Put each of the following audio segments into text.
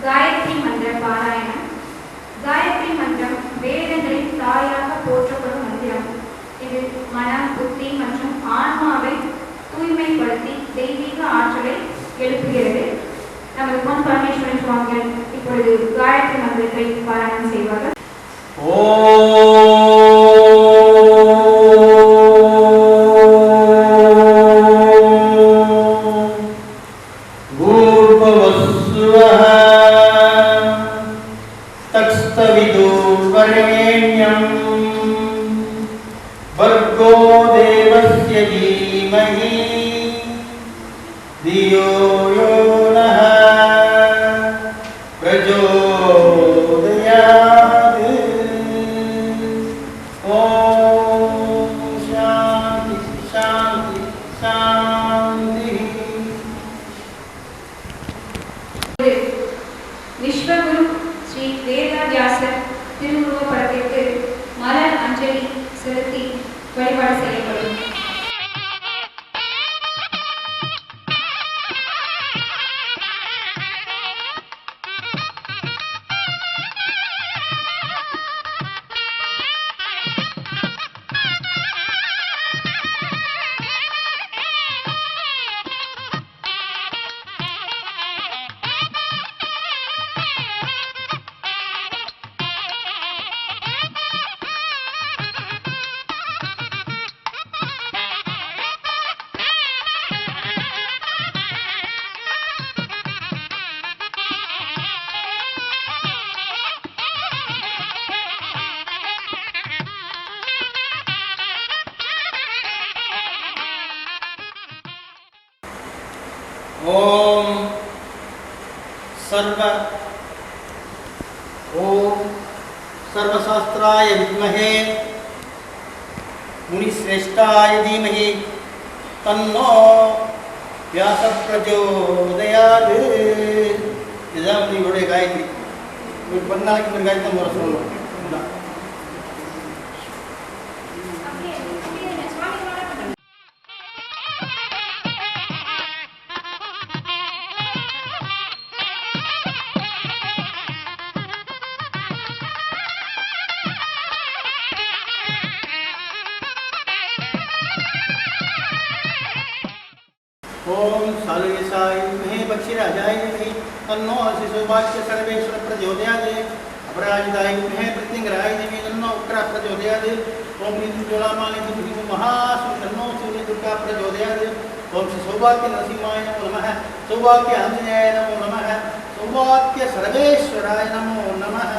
காயத்ரி மந்திர பாராயணம். காயத்ரி மந்திரம் வேதங்களின் தாயாக போற்றப்படும் மந்திரம். இது மனம், புத்தி மற்றும் ஆன்மாவை தூய்மைப்படுத்தி தெய்வீக ஆற்றலை எழுப்புகிறது. நமது பொன் பரமேஸ்வரன் சுவாமிகள் இப்பொழுது காயத்ரி மந்திரத்தை பாராயணம் செய்வார்கள். भर्गो देवस्य धीमहि धियो यो नः प्रचोदयात्। ओम शांति शांति शांति। विश्वगुरु श्री वेदव्यासர் திருவுருவப் படத்திற்கு மலர் அஞ்சலி செலுத்தி வழிபாடு செய்யப்படும். ओम सर्वशास्त्राय विद्महे मुनिश्रेष्ठाय धीमहि तन्नो व्यासः प्रचोदयात्। இதுதான் உங்களுடைய காயத்ரி. ஒரு 10 நாளைக்கு ஒரு காயத்ரி முறை சொல்லணும். ओम सालवेशाय विद्महे पक्षिराजाय धीमहि तन्नो सौभाग्य सर्वेश्वर प्रचोदयात्। अपराजिताय विद्महे प्रत्यंगराय धीमहि तन्नो उग्रः प्रचोदयात्। ओम ज्वालामालय धीमहि महासुर तन्नो सूर्य दुर्गा प्रचोदयात्। ओम सौभाग्य नरसिंहाय नमो नमः। सौभाग्य आंजनेयाय नमो नमः। सौभाग्य सर्वेश्वराय नमो नमः।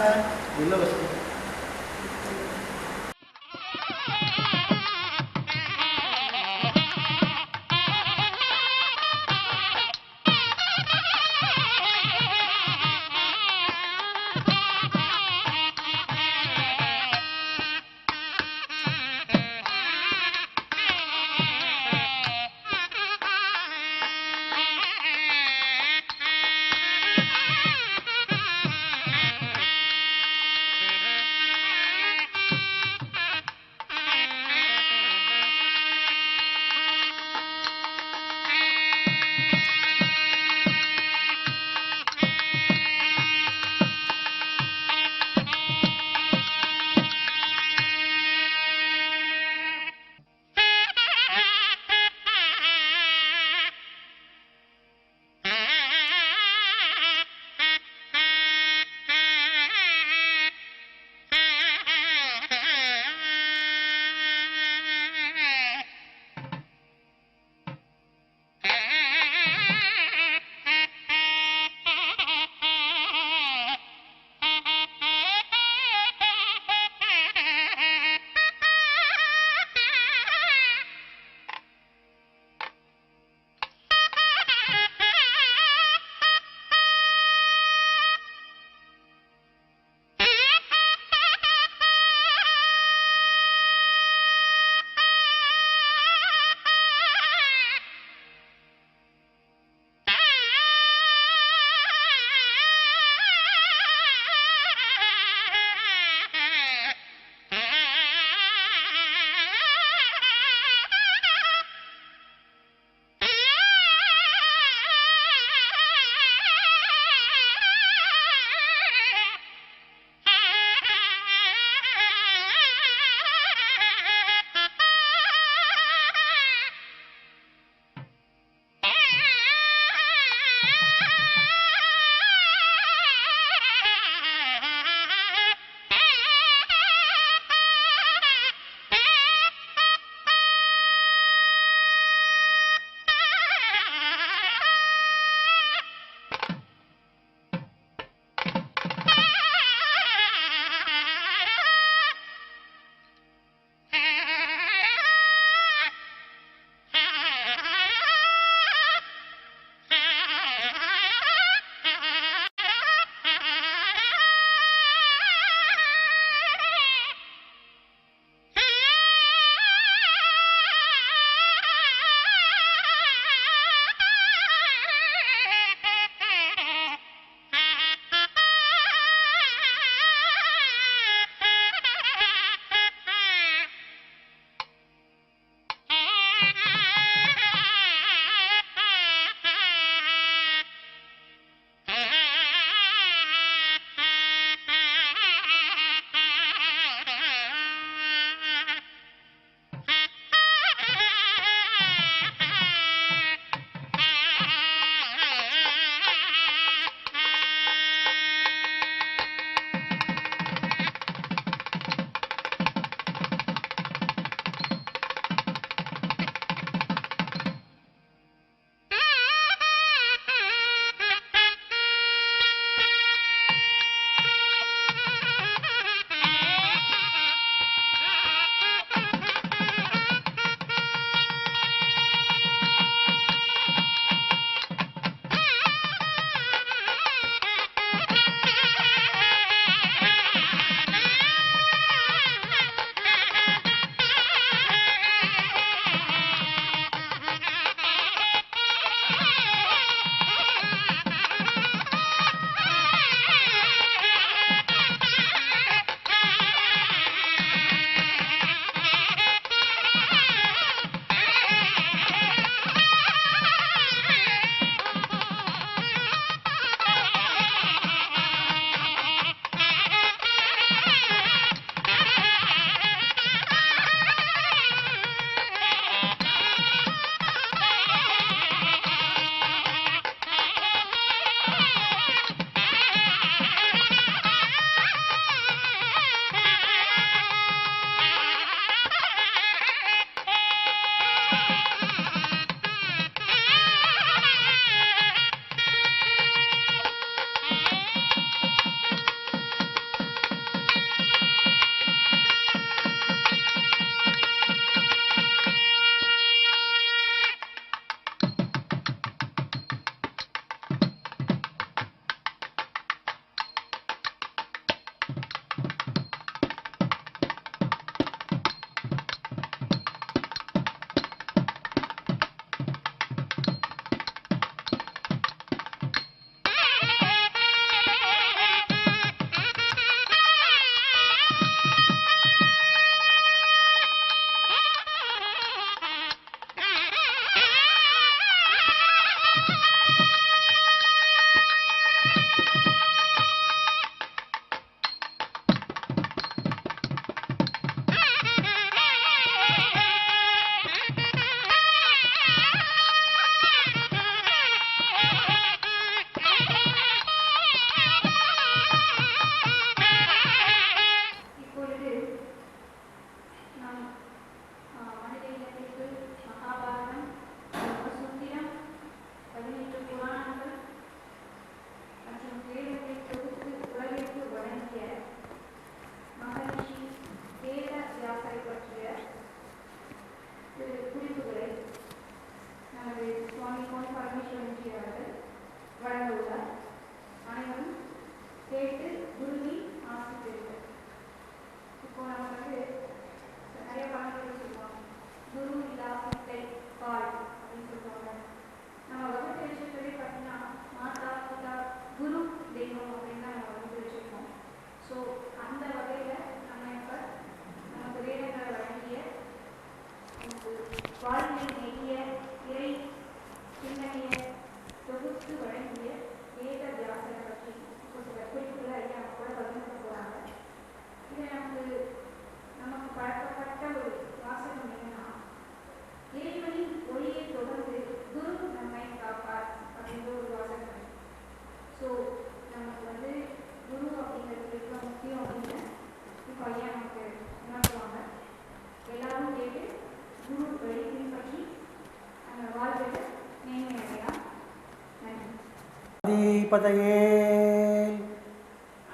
பதையே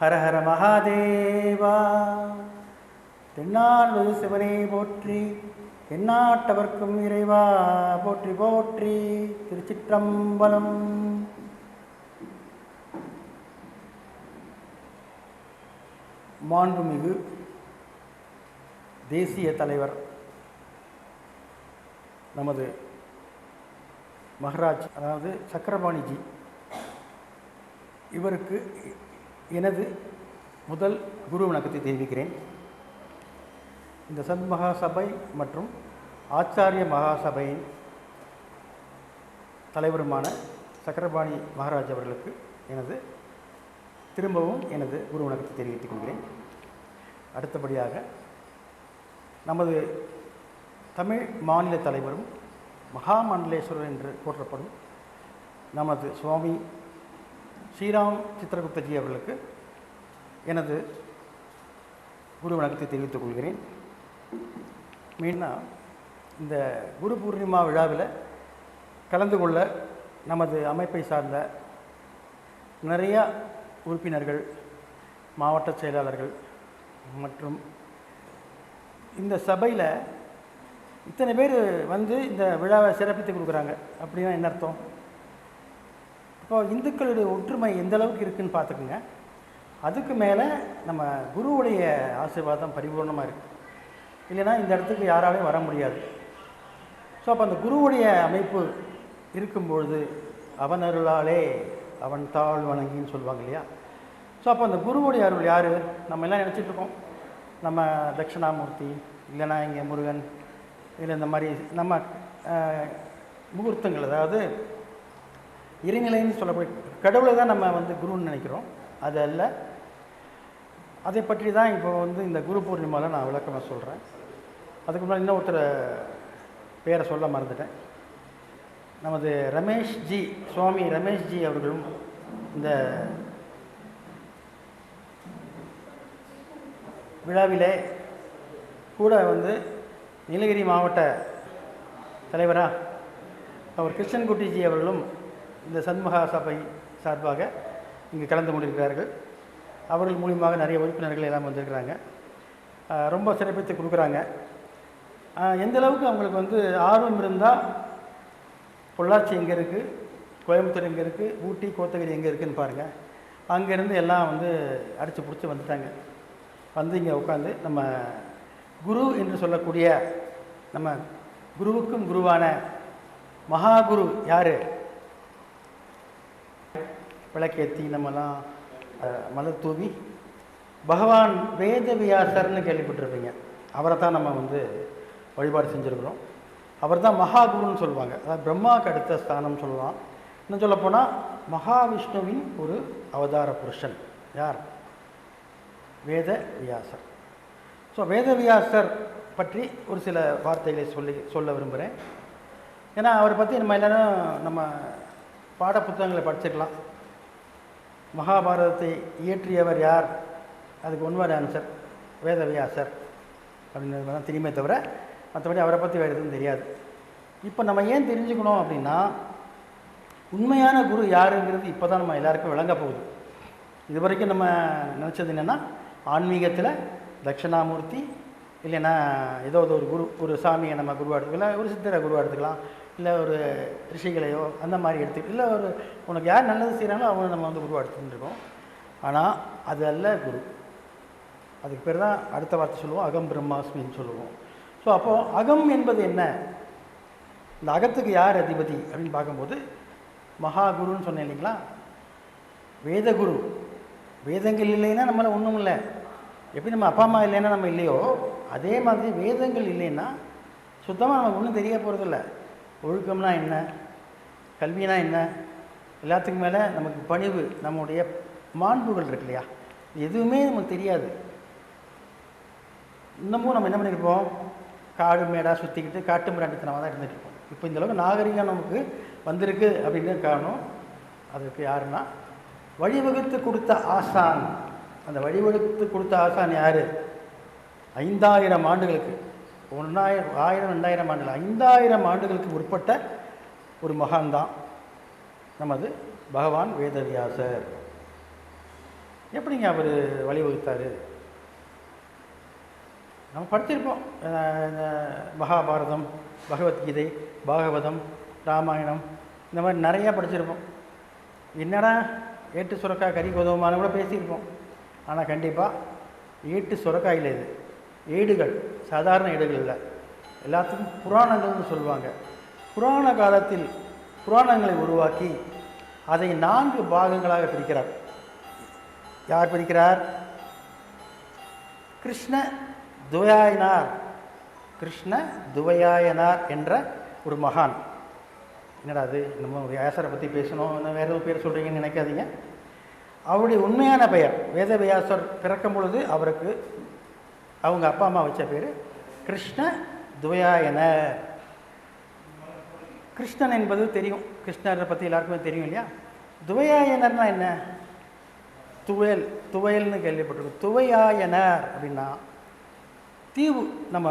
ஹர ஹர மகாதேவா. தென்னாடு சிவனே போற்றி, எந்நாட்டவர்க்கும் இறைவா போற்றி போற்றி. திருச்சிற்றம்பலம். மாண்புமிகு தேசிய தலைவர் நமது மகராஜ், அதாவது சக்கரபாணிஜி, இவருக்கு எனது முதல் குரு வணக்கத்தை தெரிவிக்கிறேன். இந்த சத்மகா சபை மற்றும் ஆச்சாரிய மகாசபையின் தலைவருமான சக்கரபாணி மகாராஜ் அவர்களுக்கு திரும்பவும் எனது குரு வணக்கத்தை தெரிவித்துக் கொள்கிறேன். அடுத்தபடியாக நமது தமிழ் மாநில தலைவரும் மகாமண்டலேஸ்வரர் என்று போற்றப்படும் நமது சுவாமி ஸ்ரீராம் சித்திரகுப்தஜி அவர்களுக்கு எனது குரு வணக்கத்தை தெரிவித்துக் கொள்கிறேன். மீண்டும் இந்த குரு பூர்ணிமா விழாவில் கலந்து கொள்ள நமது அமைப்பை சார்ந்த நிறையா உறுப்பினர்கள், மாவட்ட செயலாளர்கள் மற்றும் இந்த சபையில் இத்தனை பேர் வந்து இந்த விழாவை சிறப்பித்து கொடுக்குறாங்க. அப்படின்னா என்ன அர்த்தம்? இப்போ இந்துக்களுடைய ஒற்றுமை எந்த அளவுக்கு இருக்குதுன்னு பார்த்துக்குங்க. அதுக்கு மேலே நம்ம குருவுடைய ஆசீர்வாதம் பரிபூர்ணமாக இருக்குது. இல்லைன்னா இந்த இடத்துக்கு யாராலையும் வர முடியாது. ஸோ அப்போ அந்த குருவுடைய அமைப்பு இருக்கும்பொழுது அவன் அருளாலே அவன் தாழ் வணங்கின்னு சொல்லுவாங்க இல்லையா? ஸோ அப்போ அந்த குருவுடைய அருள் யார்? நம்ம எல்லாம் நினச்சிட்ருக்கோம் நம்ம தட்சிணாமூர்த்தி, இல்லைன்னா இங்கே முருகன், இல்லை இந்த மாதிரி நம்ம முகூர்த்தங்கள், அதாவது இறைநிலைன்னு சொல்லக்கூடிய கடவுளை தான் நம்ம வந்து குருன்னு நினைக்கிறோம். அது அல்ல. அதை பற்றி தான் இப்போ வந்து இந்த குரு பூர்ணிமாவில் நான் விளக்கமாக சொல்கிறேன். அதுக்கு முன்னாடி இன்னும் ஒருத்தர் பேரை சொல்ல மறந்துட்டேன். நமது ரமேஷ்ஜி, சுவாமி ரமேஷ்ஜி அவர்களும் இந்த விழாவிலே கூட வந்து நீலகிரி மாவட்ட தலைவராக அவர் கிருஷ்ணன்குட்டிஜி அவர்களும் இந்த சண்முகா சபை சார்பாக இங்கு கலந்து கொண்டிருக்கிறார்கள். அவர்கள் மூலியமாக நிறைய உறுப்பினர்கள் எல்லாம் வந்திருக்கிறாங்க. ரொம்ப சிறப்பித்து கொடுக்குறாங்க. எந்த அளவுக்கு அவங்களுக்கு வந்து ஆர்வம் இருந்தால் பொள்ளாச்சி எங்கே இருக்குது, கோயம்புத்தூர் எங்கே இருக்குது, ஊட்டி கோத்தகிரி எங்கே இருக்குதுன்னு பாருங்கள். அங்கேருந்து எல்லாம் வந்து அடித்து பிடிச்சி வந்துட்டாங்க. வந்து இங்கே உட்காந்து நம்ம குரு என்று சொல்லக்கூடிய நம்ம குருவுக்கும் குருவான மகாகுரு யார், விளக்கேற்றி நம்மலாம் மலர் தூவி பகவான் வேதவியாசர்னு கேள்விப்பட்டிருப்பீங்க. அவரை தான் நம்ம வந்து வழிபாடு செஞ்சுருக்கிறோம். அவர் தான் மகாகுருன்னு சொல்லுவாங்க. அதாவது பிரம்மாவுக்கு அடுத்த ஸ்தானம் சொல்லலாம். இன்னும் சொல்லப்போனால் மகாவிஷ்ணுவின் ஒரு அவதார புருஷன் யார்? வேதவியாசர். ஸோ வேதவியாசர் பற்றி ஒரு சில வார்த்தைகளை சொல்ல விரும்புகிறேன். ஏன்னா அவரை பற்றி நம்ம எல்லோரும் நம்ம பாட புத்தகங்களை படிச்சுக்கலாம். மகாபாரதத்தை இயற்றியவர் யார்? அதுக்கு ஒன்வர்ட் ஆன்சர் வேதவியாசர் அப்படின்றது தான் தெரியுமே தவிர மற்றபடி அவரை பற்றி வேறு எதுவும் தெரியாது. இப்போ நம்ம ஏன் தெரிஞ்சுக்கணும் அப்படின்னா, உண்மையான குரு யாருங்கிறது இப்போ தான் நம்ம எல்லாருக்கும் விளங்க போகுது. இது வரைக்கும் நம்ம நினச்சது என்னென்னா, ஆன்மீகத்தில் தட்சிணாமூர்த்தி, இல்லைன்னா ஏதோ ஒரு குரு, ஒரு சாமியை நம்ம குருவாக எடுத்துக்கலாம், ஒரு சித்தரை குருவாக எடுத்துக்கலாம், இல்லை ஒரு ரிஷிகளையோ அந்த மாதிரி எடுத்துக்கலாம், இல்லை ஒரு உனக்கு யார் நல்லது செய்கிறாங்களோ அவங்க நம்ம வந்து குருவாக எடுத்துகிட்டு இருக்கோம். ஆனால் அது அல்ல குரு. அதுக்கு பேர் தான் அடுத்த வார்த்தை சொல்லுவோம், அகம் பிரம்மாஸ்மின்னு சொல்லுவோம். ஸோ அப்போது அகம் என்பது என்ன, இந்த அகத்துக்கு யார் அதிபதி அப்படின்னு பார்க்கும்போது மகாகுருன்னு சொன்னேன் இல்லைங்களா? வேதகுரு. வேதங்கள் இல்லைன்னா நம்மளால் ஒன்றும் இல்லை. எப்படி நம்ம அப்பா அம்மா இல்லைன்னா நம்ம இல்லையோ, அதே மாதிரி வேதங்கள் இல்லைன்னா சுத்தமாக நமக்கு ஒன்றும் தெரிய போகிறதில்ல. ஒழுக்கம்னா என்ன, கல்வினா என்ன, எல்லாத்துக்கும் மேலே நமக்கு பணிவு, நம்முடைய மாண்புகள் இருக்கு இல்லையா, எதுவுமே நமக்கு தெரியாது. இன்னமும் நம்ம என்ன பண்ணியிருப்போம், காடு மேடாக சுற்றிக்கிட்டு காட்டு மிராண்டித்தனமாக தான் இருந்துகிட்டு இருப்போம். இப்போ இந்தளவுக்கு நாகரிகம் நமக்கு வந்திருக்கு அப்படின்னு காரணம் அதுக்கு யாருன்னா, வழிவகுத்து கொடுத்த ஆசான். அந்த வழிவகுத்து கொடுத்த ஆசான் யார்? 5000 ஆண்டுகளுக்கு, 1000, 2000 ஆண்டுகள், 5000 ஆண்டுகளுக்கு முற்பட்ட ஒரு மகான் தான் நமது பகவான் வேதவியாசர். எப்படிங்க அவர் வழிவகுத்தார்? நம்ம படிச்சிருப்போம். மகாபாரதம், பகவத்கீதை, பாகவதம், ராமாயணம், இந்த மாதிரி நிறையா படிச்சிருப்போம். என்னடா ஏட்டு சுரக்காய் கறி உதவுமானு கூட பேசியிருப்போம். ஆனால் கண்டிப்பாக ஏட்டு சுரக்காயில் இது ஏடுகள், சாதாரண ஏடுகள் இல்லை, எல்லாத்துக்கும் புராணங்கள்னு சொல்லுவாங்க. புராண காலத்தில் புராணங்களை உருவாக்கி அதை 4 பாகங்களாக பிரிக்கிறார். யார் பிரிக்கிறார்? கிருஷ்ண துவயாயினார் கிருஷ்ண துவயாயனார் என்ற ஒரு மகான். என்னடா அது, நம்ம வியாசரை பற்றி பேசணும், இன்னும் வேறு பேர் சொல்கிறீங்கன்னு நினைக்காதீங்க. அவருடைய உண்மையான பெயர், வேதவியாசர் பிறக்கும் பொழுது அவருக்கு அவங்க அப்பா அம்மா வச்ச பேர் கிருஷ்ண துவயாயனர். கிருஷ்ணன் என்பது தெரியும், கிருஷ்ணரை பற்றி எல்லாருக்குமே தெரியும் இல்லையா. துவயாயனர்னா என்ன? துவையல், துவையல்னு கேள்விப்பட்டிருக்கோம். துவையாயனர் அப்படின்னா தீவு. நம்ம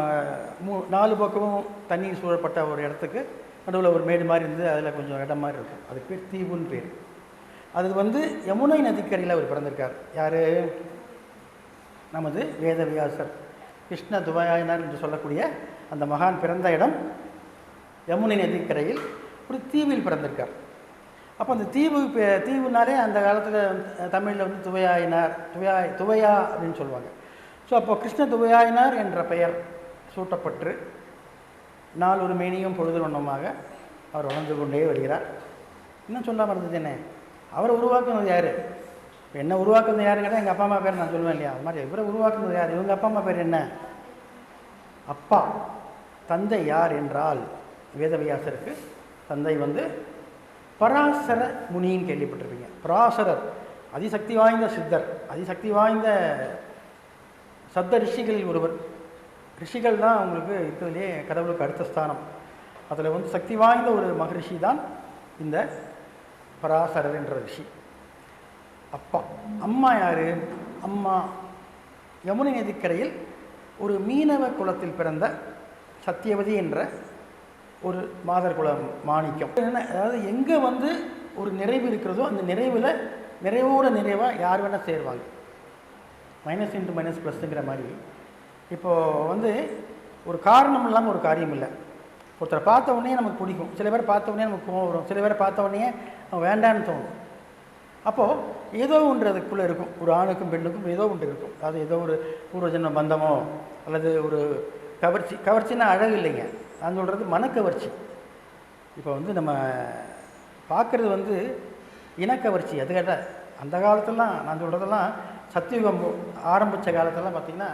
4 பக்கமும் தண்ணீர் சூழப்பட்ட ஒரு இடத்துக்கு நடுவில் ஒரு மேடு மாதிரி இருந்து அதில் கொஞ்சம் இடம் மாதிரி இருக்கும், அதுக்கு பேர் தீவுன்னு பேர். அது யமுனை நதிக்கரையில் அவர் பிறந்திருக்கார். யார்? நமது வேதவியாசர். கிருஷ்ண துவயாயனர் என்று சொல்லக்கூடிய அந்த மகான் பிறந்த இடம் யமுனை நதிக்கரையில் ஒரு தீவில் பிறந்திருக்கார். அப்போ அந்த தீவுனாலே அந்த காலத்தில் தமிழில் துவையாயினார், துவையா அப்படின்னு சொல்லுவாங்க. ஸோ அப்போ கிருஷ்ண துவையாயினார் என்ற பெயர் சூட்டப்பட்டு நாள் ஒரு மேனியும் பொழுது வண்ணமாக அவர் வளர்ந்து கொண்டே வருகிறார். இன்னும் சொல்லாமல் இருந்தது என்ன, அவரை உருவாக்குனது யார்? என்ன உருவாக்குனது யாருன்னு கேட்டால் எங்கள் அப்பா அம்மா பேர் நான் சொல்லுவேன் இல்லையா, அது மாதிரி இவரை உருவாக்குனது யார்? இவங்க அப்பா அம்மா பேர் என்ன? அப்பா. தந்தை யார் என்றால் வேதவியாசருக்கு தந்தை பராசர முனின்னு கேள்விப்பட்டிருப்பீங்க. பராசரர் அதிசக்தி வாய்ந்த சித்தர், அதிசக்தி வாய்ந்த சப்த ரிஷிகளில் ஒருவர். ரிஷிகள் தான் அவங்களுக்கு இருக்கிறதுலே கடவுளுக்கு அடுத்த ஸ்தானம். அதில் சக்தி வாய்ந்த ஒரு மகரிஷி தான் இந்த பராசரர் என்ற ரிஷி. அப்பா. அம்மா யார்? அம்மா யமுனை நதிக்கரையில் ஒரு மீனவ குலத்தில் பிறந்த சத்தியவதி என்ற ஒரு மாதர் குல மாணிக்கம். அதாவது எங்கே ஒரு நிறைவு இருக்கிறதோ அந்த நிறைவில் நிறைவோட நிறைவாக யார் வேணால் சேருவாங்க. மைனஸ் இன்ட்டு மைனஸ் ப்ளஸ்ங்கிற மாதிரி. இப்போது ஒரு காரணம் இல்லாமல் ஒரு காரியம் இல்லை. ஒருத்தரை பார்த்த உடனே நமக்கு பிடிக்கும், சில பேர் பார்த்த உடனே நமக்கு கோவம் வரும், சில பேரை பார்த்த உடனே வேண்டான்னு தோணும். அப்போது ஏதோ ஒன்று அதுக்குள்ளே இருக்கும், ஒரு ஆணுக்கும் பெண்ணுக்கும் ஏதோ ஒன்று இருக்கும். அது ஏதோ ஒரு பூர்வஜன்ம பந்தமோ அல்லது ஒரு கவர்ச்சி. கவர்ச்சின்னா அழகு இல்லைங்க, நான் சொல்கிறது மனக்கவர்ச்சி. இப்போ நம்ம பார்க்குறது இனக்கவர்ச்சி. அது கேட்டால் அந்த காலத்துலலாம் நான் சொல்கிறதெல்லாம் சத்தியுகம் ஆரம்பித்த காலத்துலலாம் பார்த்திங்கன்னா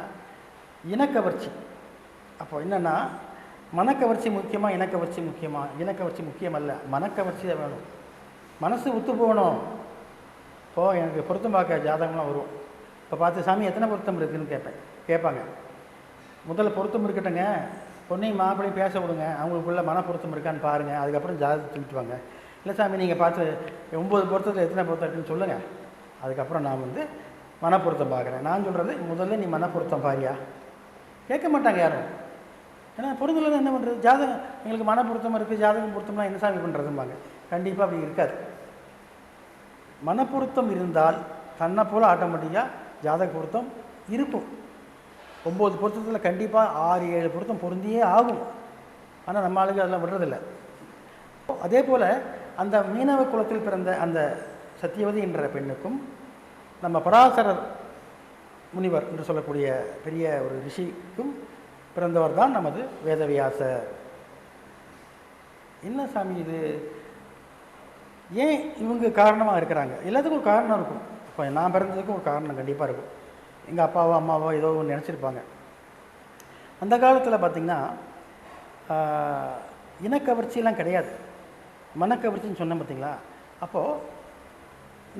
இனக்கவர்ச்சி. அப்போ என்னென்னா மனக்கவர்ச்சி முக்கியமாக, இனக்கவர்ச்சி முக்கியமாக? இனக்கவர்ச்சி முக்கியம் அல்ல, மனக்கவர்ச்சி தான் வேணும். மனசு ஒத்து போகணும். இப்போது எனக்கு பொருத்தம் பார்க்க ஜாதகம்லாம் வரும். இப்போ பார்த்து சாமி எத்தனை பொருத்தம் இருக்குதுன்னு கேட்பாங்க. முதல்ல பொருத்தம் இருக்கட்டுங்க, பொண்ணையும் மாப்பிள்ளையும் பேச விடுங்க, அவங்களுக்குள்ள மன பொருத்தம் இருக்கான்னு பாருங்கள், அதுக்கப்புறம் ஜாதகத்தை தூக்கிட்டு. இல்லை சாமி நீங்கள் பார்த்து 9 பொருத்தத்தில் எத்தனை பொருத்தம் இருக்குன்னு சொல்லுங்கள், அதுக்கப்புறம் நான் மன பொருத்தம் பார்க்குறேன். நான் சொல்கிறது முதல்ல நீ மன பொருத்தம் பாரியா. கேட்க மாட்டாங்க யாரும். ஏன்னா பொருத்தம் என்ன பண்ணுறது, ஜாதகம் எங்களுக்கு மன பொருத்தமாக இருக்குது, ஜாதகம் பொருத்தம்னா என்ன சாமி பண்ணுறதும்பாங்க. கண்டிப்பாக அப்படி இருக்காது. மனப்பொருத்தம் இருந்தால் தன்னை போல் ஆட்டோமேட்டிக்காக ஜாதக பொருத்தம் இருக்கும். 9 பொருத்தத்தில் கண்டிப்பாக 6-7 பொருத்தம் பொருந்தியே ஆகும். ஆனால் நம்ம ஆளுங்க அதெல்லாம் விடுறதில்லை. அதே போல் அந்த மீனவ குலத்தில் பிறந்த அந்த சத்தியவதி என்ற பெண்ணுக்கும் நம்ம பராசரர் முனிவர் என்று சொல்லக்கூடிய பெரிய ஒரு ரிஷிக்கும் பிறந்தவர் தான் நமது வேதவியாசர். என்ன சாமி இது, ஏன் இவங்க காரணமாக இருக்கிறாங்க? எல்லாத்துக்கும் ஒரு காரணம் இருக்கும். இப்போ நான் பிறந்ததுக்கும் ஒரு காரணம் கண்டிப்பாக இருக்கும். எங்கள் அப்பாவோ அம்மாவோ ஏதோ ஒன்று நினச்சிருப்பாங்க. அந்த காலத்தில் பார்த்திங்கன்னா இனக்கவர்ச்சியெல்லாம் கிடையாது, மனக்கவர்ச்சின்னு சொன்னேன் பார்த்திங்களா. அப்போது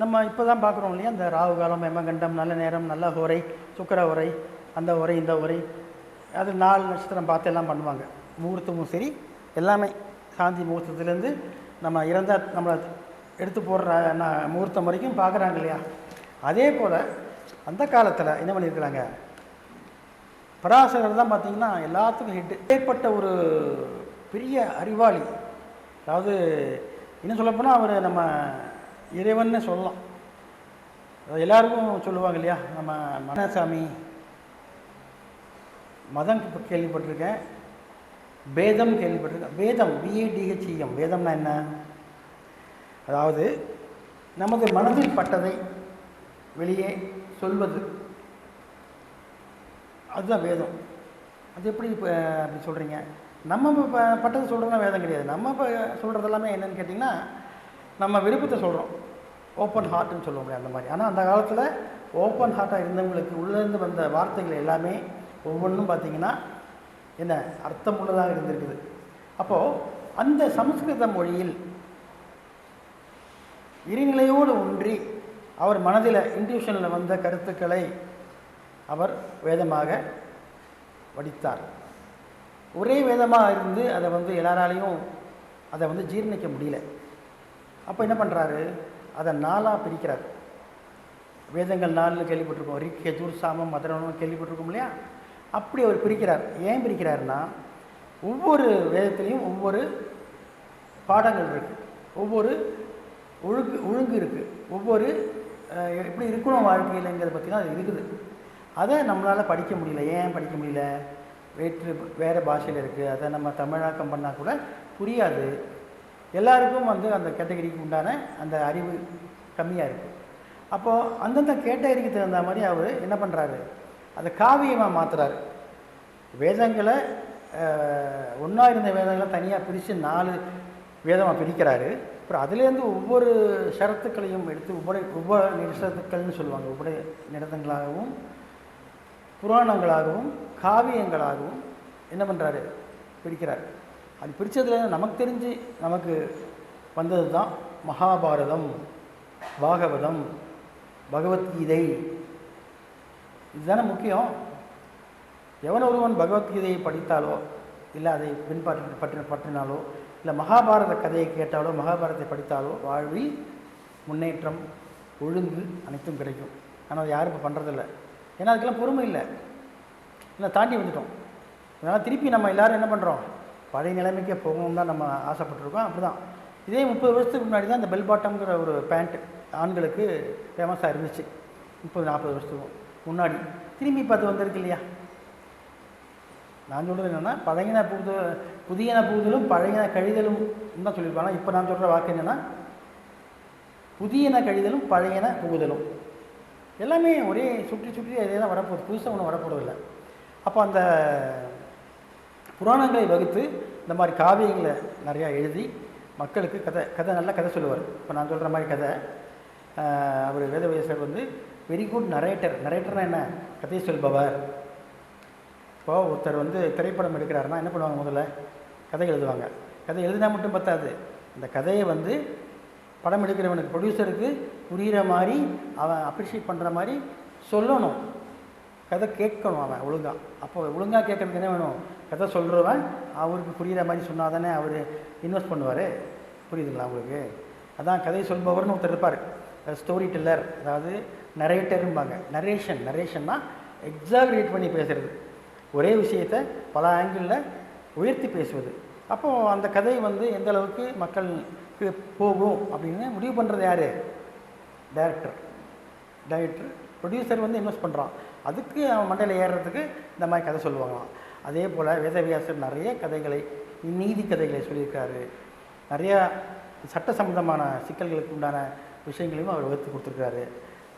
நம்ம இப்போ தான் பார்க்குறோம் இல்லையா, இந்த ராகு காலம், எமகண்டம், நல்ல நேரம், நல்ல உரை, சுக்கர உரை, அந்த உரை இந்த உரை, அது 4 நட்சத்திரம் பார்த்து எல்லாம் பண்ணுவாங்க. முகூர்த்தமும் சரி எல்லாமே, சாந்தி முகூர்த்தத்துலேருந்து நம்ம இறந்தால் நம்மளை எடுத்து போடுற முகூர்த்தம் வரைக்கும் பார்க்குறாங்க இல்லையா. அதே போல் அந்த காலத்தில் என்ன பண்ணியிருக்கிறாங்க, பராசரர் தான் பார்த்திங்கன்னா எல்லாத்துக்கும் ஹெட்டு. ஏற்பட்ட ஒரு பெரிய அறிவாளி. அதாவது இன்னும் சொல்லப்போனால் அவர் நம்ம இறைவன்னு சொல்லலாம். எல்லாருக்கும் சொல்லுவாங்க இல்லையா, நம்ம மனசாமி மதம் கேள்விப்பட்டிருக்கேன், வேதம் கேள்விப்பட்டிருக்கேன். வேதம் VADHEM, வேதம்னா என்ன? அதாவது நமது மனதில் பட்டதை வெளியே சொல்வது, அதுதான் வேதம். அது எப்படி இப்போ அப்படி சொல்கிறீங்க? நம்ம பட்டதை சொல்கிறோன்னா வேதம் கிடையாது. நம்ம இப்போ சொல்கிறது எல்லாமே என்னென்னு கேட்டிங்கன்னா நம்ம விருப்பத்தை சொல்கிறோம், ஓப்பன் ஹார்ட்டுன்னு சொல்ல முடியாது அந்த மாதிரி. ஆனால் அந்த காலத்தில் ஓப்பன் ஹார்ட்டாக இருந்தவங்களுக்கு உள்ளேருந்து வந்த வார்த்தைகள் எல்லாமே ஒவ்வொன்றும் பார்த்திங்கன்னா என்ன அர்த்தமுள்ளதாக இருந்திருக்குது. அப்போது அந்த சமஸ்கிருத மொழியில் இறைநிலையோடு ஒன்றி அவர் மனதில் இன்ட்யூஷனில் வந்த கருத்துக்களை அவர் வேதமாக வடித்தார். ஒரே வேதமாக இருந்து அதை எல்லாராலையும் அதை ஜீர்ணிக்க முடியல. அப்போ என்ன பண்ணுறாரு, அதை 4ஆக பிரிக்கிறார். வேதங்கள் 4 கேள்விப்பட்டிருக்கோம், ரிக், யஜுர், சாமம், அதர்வணம் கேள்விப்பட்டிருக்கோம் இல்லையா? அப்படி அவர் பிரிக்கிறார். ஏன் பிரிக்கிறாருன்னா, ஒவ்வொரு வேதத்துலேயும் ஒவ்வொரு பாடங்கள் இருக்குது, ஒவ்வொரு ஒழுங்கு இருக்குது, ஒவ்வொரு எப்படி இருக்கணும் வாழ்க்கையிலங்கிறத பற்றி தான் அது இருக்குது. அதை நம்மளால் படிக்க முடியல. ஏன் படிக்க முடியல? வேறு பாஷையில் இருக்குது. அதை நம்ம தமிழாக்கம் பண்ணால் கூட புரியாது. எல்லாருக்கும் அந்த கேட்டகரிக்கு உண்டான அந்த அறிவு கம்மியாக இருக்குது. அப்போது அந்தந்த கேட்டகரிக்கு தகுந்த மாதிரி அவர் என்ன பண்ணுறாரு, அதை காவியமாக மாற்றுறாரு. வேதங்களை ஒன்றா இருந்த வேதங்களை தனியாக பிரித்து 4 வேதமாக பிரிக்கிறாரு. அப்புறம் அதுலேருந்து ஒவ்வொரு ஷரத்துக்களையும் எடுத்து உப நிஷத்துக்கள்னு சொல்லுவாங்க. உப நிடதங்களாகவும் புராணங்களாகவும் காவியங்களாகவும் என்ன பண்ணுறாரு, பிரிக்கிறார். அது பிரித்ததில் நமக்கு தெரிஞ்சு நமக்கு வந்தது தான் மகாபாரதம், பாகவதம், பகவத்கீதை. இதுதானே முக்கியம். எவன் ஒருவன் பகவத்கீதையை படித்தாலோ இல்லை அதை பற்றினாலோ இல்லை மகாபாரத கதையை கேட்டாலோ மகாபாரதத்தை படித்தாலோ வாழ்வில் முன்னேற்றம், ஒழுங்கு அனைத்தும் கிடைக்கும். ஆனால் அதை யாரும் இப்போ பண்ணுறதில்ல. ஏன்னா அதுக்கெல்லாம் பொறுமை இல்லை, தாண்டி வந்துட்டோம். அதனால் திருப்பி நம்ம எல்லோரும் என்ன பண்ணுறோம், பழைய நிலைமைக்கே போகணும்னு தான் நம்ம ஆசைப்பட்டுருக்கோம். அப்படி தான் இதே 30 வருஷத்துக்கு முன்னாடி தான் இந்த பெல் பாட்டம்ங்கிற ஒரு பேண்ட் ஆண்களுக்கு ஃபேமஸாக இருந்துச்சு. 30-40 வருஷத்துக்கும் முன்னாடி. திரும்பி பார்த்து வந்திருக்கு இல்லையா? நான் சொல்கிறது என்னென்னா, புதியன புகுதலும் பழையன கழிதலும் தான் சொல்லியிருப்பாங்க. இப்போ நான் சொல்கிற வாக்கு என்னென்னா, புதியன கழிதலும் பழையன புகுதலும் எல்லாமே ஒரே சுற்றி அதே தான் வரப்போகுது. புதுசாக ஒன்றும் வரப்போறதில்லை. அப்போ அந்த புராணங்களை வகுத்து இந்த மாதிரி காவியங்களை நிறையா எழுதி மக்களுக்கு கதை நல்ல கதை சொல்லுவார். இப்போ நான் சொல்கிற மாதிரி கதை. அவர் வேதவியாசர் வெரி குட் நரேட்டர்னால் என்ன, கதை சொல்பவர். இப்போது ஒருத்தர் திரைப்படம் எடுக்கிறாருன்னா என்ன பண்ணுவாங்க, முதல்ல கதை எழுதுவாங்க. கதை எழுதினா மட்டும் பத்தாது, அந்த கதையை படம் எடுக்கிறவனுக்கு ப்ரொடியூசருக்கு புரிகிற மாதிரி அவன் அப்ரிஷியேட் பண்ணுற மாதிரி சொல்லணும். கதை கேட்கணும் அவன் ஒழுங்காக. அப்போ ஒழுங்காக கேட்குறதுக்கு என்ன வேணும், கதை சொல்கிறவன் அவருக்கு புரிகிற மாதிரி சொன்னால் தானே அவர் இன்வெஸ்ட் பண்ணுவார். புரியுதுங்களா உங்களுக்கு? அதான் கதை சொல்பவர்னு ஒருத்தர் இருப்பார், ஸ்டோரி டெல்லர், அதாவது நரேட்டரும்பாங்க. நரேஷன்னா எக்ஸாகரேட் பண்ணி பேசுகிறது, ஒரே விஷயத்தை பல ஆங்கிளில் உயர்த்தி பேசுவது. அப்போது அந்த கதை எந்த அளவுக்கு மக்களுக்கு போகும் அப்படின்னு முடிவு பண்ணுறது யார்? டைரக்டர். ப்ரொடியூசர் இன்வெஸ்ட் பண்ணுறான், அதுக்கு அவன் மண்டையில் ஏறுறதுக்கு இந்த மாதிரி கதை சொல்லுவாங்களாம். அதே போல் வேதவியாசர் நிறைய கதைகளை, நீதி கதைகளை சொல்லியிருக்காரு. நிறையா சட்ட சம்பந்தமான சிக்கல்களுக்கு உண்டான விஷயங்களையும் அவர் வகுத்து கொடுத்துருக்காரு.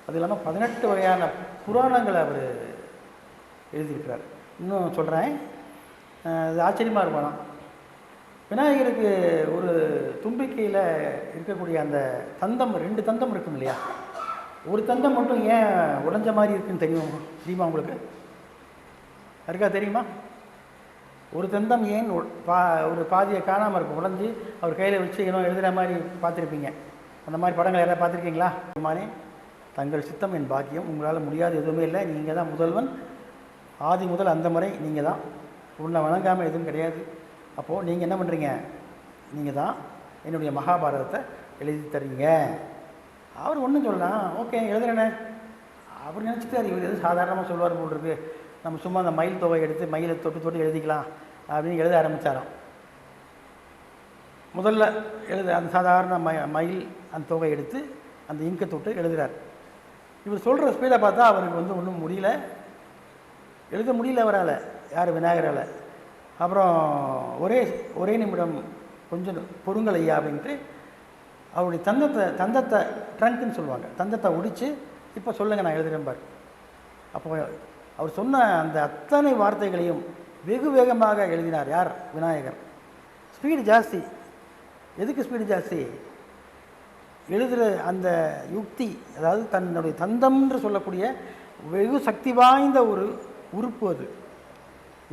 அது இல்லாமல் 18 வகையான புராணங்களை அவர் எழுதியிருக்கிறார். இன்னும் சொல்கிறேன், அது ஆச்சரியமாக இருப்பானா, விநாயகருக்கு ஒரு தும்பிக்கையில் இருக்கக்கூடிய அந்த தந்தம், 2 தந்தம் இருக்கும் இல்லையா, ஒரு தந்தம் மட்டும் ஏன் உடைஞ்ச மாதிரி இருக்குன்னு தெரியுமா உங்களுக்கு? யாருக்கா தெரியுமா? ஒரு தந்தம் ஏன் ஒரு பாதியை காணாமல் இருக்கும், உடஞ்சி அவர் கையில் வச்சு ஏனோ எழுதுகிற மாதிரி பார்த்துருப்பீங்க. அந்த மாதிரி படங்கள் யாராவது பார்த்துருக்கீங்களா? மாதிரி தங்கள் சித்தம் என் பாக்கியம், உங்களால் முடியாது எதுவுமே இல்லை, நீங்கள் தான் முதல்வன், ஆதி முதல் அந்த முறை நீங்கள் தான், உன்னை வணங்காமல் எதுவும் கிடையாது. அப்போது நீங்கள் என்ன பண்ணுறீங்க, நீங்கள் தான் என்னுடைய மகாபாரதத்தை எழுதி தரீங்க. அவர் ஒன்றும் சொல்லலாம், ஓகே எழுதுறேனே. அவர் நினச்சிட்டு இவர் எதுவும் சாதாரணமாக சொல்லுவார் போல் இருக்குது, நம்ம சும்மா அந்த மயில் தொகை எடுத்து மயிலை தொட்டு எழுதிக்கலாம் அப்படின்னு எழுத ஆரம்பித்தாராம். முதல்ல அந்த சாதாரண மயில் அந்த தொகை எடுத்து அந்த இங்கை தொட்டு எழுதுகிறார். இவர் சொல்கிற ஸ்பீடை பார்த்தா அவருக்கு ஒன்றும் முடியல, எழுத முடியல அவரால், யார் விநாயகரால். அப்புறம் ஒரே நிமிடம் கொஞ்சம் பொறுங்கள் ஐயா அப்படின்ட்டு அவருடைய தந்தத்தை ட்ரங்க்குன்னு சொல்லுவாங்க, தந்தத்தை ஒடிச்சு இப்போ சொல்லுங்கள் நான் எழுதுகிறேன் பார். அப்போ அவர் சொன்ன அந்த அத்தனை வார்த்தைகளையும் வெகு வேகமாக எழுதினார். யார்? விநாயகர். ஸ்பீடு ஜாஸ்தி. எதுக்கு ஸ்பீடு ஜாஸ்தி? எழுதுகிற அந்த யுக்தி, அதாவது தன்னுடைய தந்தம்ன்று சொல்லக்கூடிய வெகு சக்தி வாய்ந்த ஒரு உறுப்பு அது.